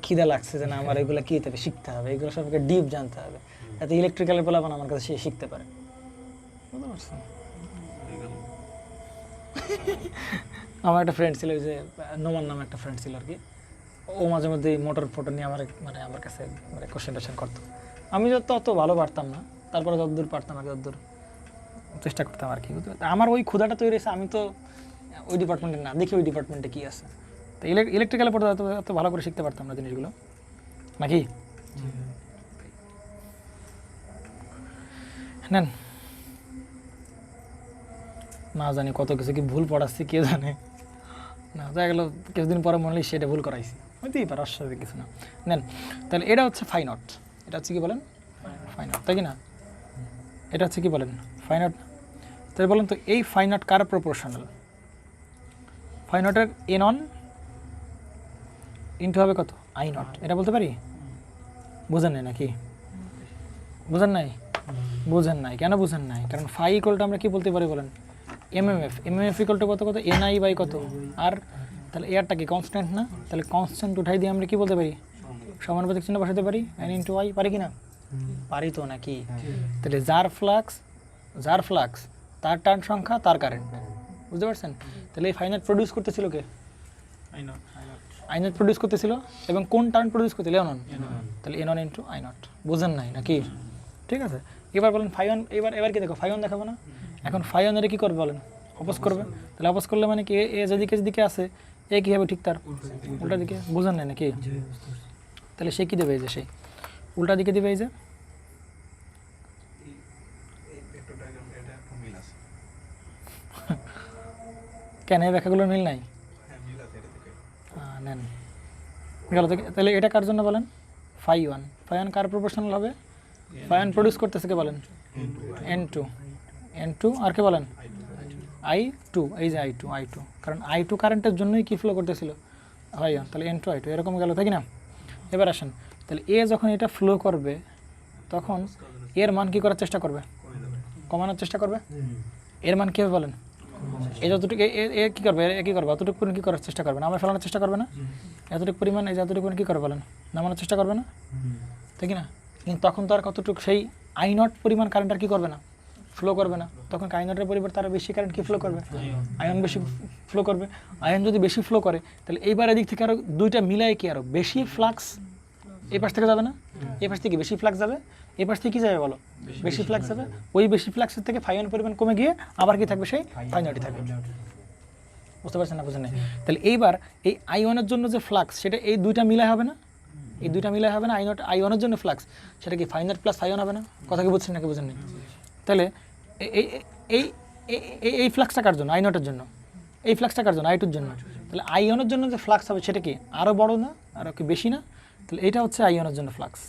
খিদা লাগছে যে না আমার এগুলো কী হবে, শিখতে হবে, এগুলো সবকে ডিপ জানতে হবে, যাতে ইলেকট্রিক্যালের পোলাপান আমার কাছে সে শিখতে পারে, বুঝতে পারছেন? আমার একটা ফ্রেন্ড ছিল, যে নোমান নামে একটা ফ্রেন্ড ছিল আর কি, ও মাঝে মধ্যে মোটর ফোটো নিয়ে আমার কাছে মানে কোশ্চেন করতো। আমি যত অত ভালো পারতাম না, তারপরে যতদূর পারতাম আর যতদূর চেষ্টা করতাম আর কি। আমার ওই ক্ষুধাটা তৈরি হয়েছে, আমি তো ওই ডিপার্টমেন্টে না, দেখি ওই ডিপার্টমেন্টে কী আছে। তো ইলেকট্রিক্যালে পড়তে এত ভালো করে শিখতে পারতাম না জিনিসগুলো, নাকি? নেন না জানি কত কিছু কি ভুল পড়াচ্ছি, কে জানে না, দেখা গেলো কিছুদিন পরে মনে হলে সেটা ভুল করাইছি, হইতেই পারে, অস্বাভাবিক কিছু না। নেন তাহলে এটা হচ্ছে ফাই নট, এটা হচ্ছে কি বলেন ফাই নট, তাই কি না? এটা হচ্ছে কি বলেন ফাই নট। তাহলে বলেন তো এই ফাই নট কার প্রপোর্শনাল? ফাই নটের এন অন ইনটু হবে কত, আই নট, এটা বলতে পারি? বুঝেন নাই নাকি? বুঝেন নাই? বুঝেন নাই কেন বুঝেন নাই? কারণ ফাই ইকুয়ালটা আমরা কি বলতে পারি বলেন, এমএমএফ ইকুয়াল টু কত, এনআই বাই কত, আর তাহলে এয়ারটা কি কনস্ট্যান্ট না, তাহলে কনস্ট্যান্ট উঠাই দিয়ে আমরা কি বলতে পারি, সমানুপাতিক চিহ্ন বসাতে পারি, n ইন্টু ওয়াই, পারি কি না? পারি তো নাকি? তাহলে যার ফ্লাক্স তার টার্ন সংখ্যা তার কারেন্ট, বুঝতে পারছেন? তাহলে এই ফাইনাইট প্রডিউস করতেছিল কে? আই নট প্রডিউস করতেছিল, এবং কোন টার্ন প্রডিউস করতেছিল? এনন। তাহলে এনন ইন্টু আই নট, বুঝেন নাই নাকি? ঠিক আছে, এবার বলেন ফাইন, এবার কি দেখো ফাইন দেখাবো না? এখন ফাইনের কি করবে বলেন? অপোজ করবে। তাহলে অপোজ করলে মানে কি, এ যেদিকে আছে এ কী হবে ঠিক তার উল্টা দিকে, বুঝেন নাই নাকি? তাহলে সে কী দেবে, এই যে সেই উল্টা দিকে দিবে, এই যে কেন এই ব্যাখ্যাগুলোর মিল নাই? নেন গেল। তাহলে এটা কার জন্য বলেন? ফাই ওয়ান কার প্রপোর্শনাল হবে? ফাই ওয়ান প্রডিউস করতেছে কে বলেন? এন টু আর কে বলেন? I2, এই যে I2, কারণ I2 কারেন্টের জন্যই কি ফ্লো করতেছিল? Phi one. তাহলে N2 I2 এরকম গেল, তাই না? এবার আসেন, তাহলে এ যখন এটা ফ্লো করবে তখন এর মান কি করার চেষ্টা করবে? কমানোর চেষ্টা করবে। এর মান কী হবে বলেন? এই যতটুকু এ কী করবে, এ কী করবে, অতটুকু পরিমাণ কী করার চেষ্টা করবে? নামে ফেলানোর চেষ্টা করবে না? এতটুকু পরিমাণ, এই যে এতটুকু পরিমাণ কী করবে বলেন? নামানোর চেষ্টা করবে না, তাই কি না? কিন্তু তখন তো আর কতটুকু সেই I0 পরিমাণ কারেন্ট আর কী করবে না, ফ্লো করবে না। তখন I0 এর পরিবর্তে আরও বেশি কারেন্ট কী ফ্লো করবে? আয়ন বেশি ফ্লো করবে। আয়ন যদি বেশি ফ্লো করে তাহলে এইবার এদিক থেকে আরও দুইটা মিলাই কি আরও বেশি ফ্লাক্স এই পাশ থেকে যাবে না? এই পাশ থেকে বেশি ফ্লাক্স যাবে, এই পাশ থেকে কী যাবে বলো? বেশি ফ্লাক্স যাবে। ওই বেশি ফ্লাক্সের থেকে ফাই ওয়ান পরিমাণ কমে গিয়ে আবার কি থাকবে? সেই ফাইনালটি থাকবে। বুঝতে পারছেন না? বুঝেন না? তাহলে এইবার এই I1 জন্য যে ফ্লাক্স, সেটা এই দুইটা মিলাই হবে না? এই দুইটা মিলাই হবে না? I1 জন্য ফ্লাক্স, সেটা কি ফাইনাল প্লাস ফাই ওয়ান হবে না? কথা কি বুঝছেন নাকি বুঝেন না? তাহলে এই ফ্লাক্সটা কার জন্য? I0 জন্য। এই ফ্লাক্সটা কার জন্য? I2 জন্য। তাহলে I1 জন্য যে ফ্লাক্স হবে সেটা কি আরও বড় না, আরও কি বেশি না? তাহলে এটা হচ্ছে I1 জন্য ফ্লাক্স।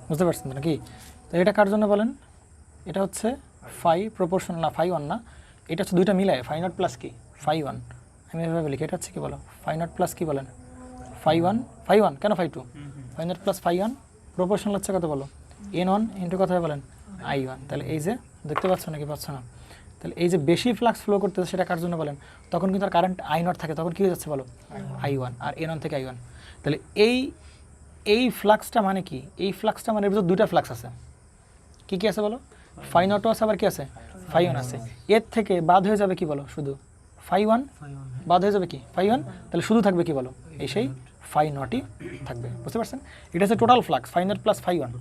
বুঝতে পারছেন নাকি? তো এটা কার জন্য বলেন? এটা হচ্ছে ফাই প্রপোর্শনাল না, ফাই ওয়ান না, এটা হচ্ছে দুইটা মিলায় ফাই নট প্লাস কি ফাই ওয়ান। আমি এভাবে লিখি, এটা হচ্ছে কি বলো? ফাই নট প্লাস কি বলেন? ফাই ওয়ান কেন phi two? Phi nought plus phi one proportional হচ্ছে কত বলো? N1 ইন্টু কথা বলেন I1। তাহলে এই যে দেখতে পাচ্ছ নাকি পাচ্ছ না? তাহলে এই যে বেশি ফ্লাক্স ফ্লো করতেছে সেটা কার জন্য বলেন? তখন কিন্তু আর কারেন্ট I0 থাকে, তখন কী হয়ে যাচ্ছে বলো? I1 আর N1 থেকে I1। তাহলে এই ফ্লাক্সটা মানে কি? এই ফ্লাক্সটা মানে এর ভিতর দুইটা ফ্লাক্স আছে। কি কি আছে বলো? ফাই নটও আছে, আবার কি আছে? ফাই ওয়ান আছে। এর থেকে বাদ হয়ে যাবে কি বলো? শুধু ফাই ওয়ান বাদ হয়ে যাবে কি? Phi one. তাহলে শুধু থাকবে কি বলো? এই সেই ফাই নটই থাকবে। বুঝতে পারছেন? এটা হচ্ছে total flux phi nought plus phi one.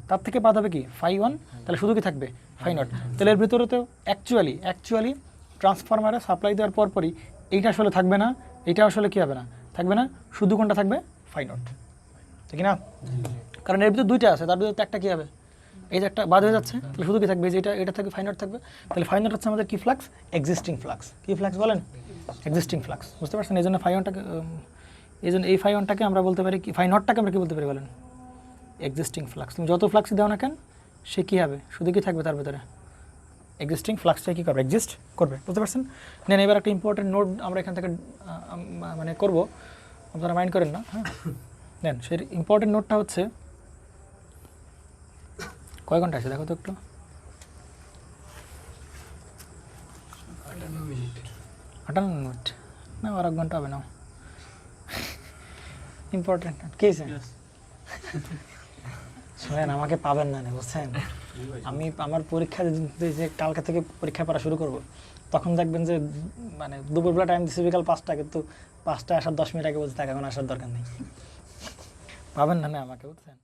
তার থেকে বাদ হবে কি? Phi one. তাহলে শুধু কি থাকবে? Phi nought. তাহলে এর ভিতরে তো অ্যাকচুয়ালি ট্রান্সফরমারে সাপ্লাই দেওয়ার পরপরই এইটা আসলে থাকবে না, এইটা আসলে কী হবে না, থাকবে না, শুধু কোনটা থাকবে? ফাই নট, ঠিক না? কারণ এর ভিতরে দুইটা আছে, তার ভিতরে একটা কী হবে? এই যে একটা বাদ হয়ে যাচ্ছে, তাহলে শুধু কি থাকবে? যে এটা থাকবে ফাই নট থাকবে। তাহলে ফাই নট হচ্ছে আমাদের কি ফ্লাক্স? Existing flux. কি ফ্লাক্স বলেন? Existing flux. বুঝতে পারছেন? এই জন্য ফাই ওয়ানটাকে, এই জন্য এই ফাই ওয়ানটাকে আমরা বলতে পারি কি, ফাই নটটাকে আমরা কী বলতে পারি বলেন? Existing flux. তুমি যত ফ্লাক্সই দাও না কেন, সে কী হবে? শুধু কি থাকবে তার ভিতরে? এক্সিস্টিং ফ্লাক্সটা কী করবে? এক্সিস্ট করবে। বুঝতে পারছেন? নেন এবার একটা ইম্পর্টেন্ট নোট আমরা এখান থেকে মানে করবো, আপনারা মাইন্ড করেন না, হ্যাঁ? নেন সেই ইম্পর্টেন্ট নোটটা হচ্ছে, কয় ঘন্টা আছে দেখো তো একটু? 58 মিনিট না, আর 1 ঘন্টা হবে না। ইম্পর্টেন্ট কী আছে? শোনেন, আমাকে পাবেন না, বুঝছেন? আমি আমার পরীক্ষা যে কালকে থেকে পরীক্ষা পড়া শুরু করব, তখন দেখবেন যে মানে দুপুরবেলা টাইম দিচ্ছে বিকাল 5টা, কিন্তু 5টায় আসার 10 মিনিট আগে বলতে থাকে এখন আসার দরকার নেই। পাবেন না আমাকে, বুঝছেন?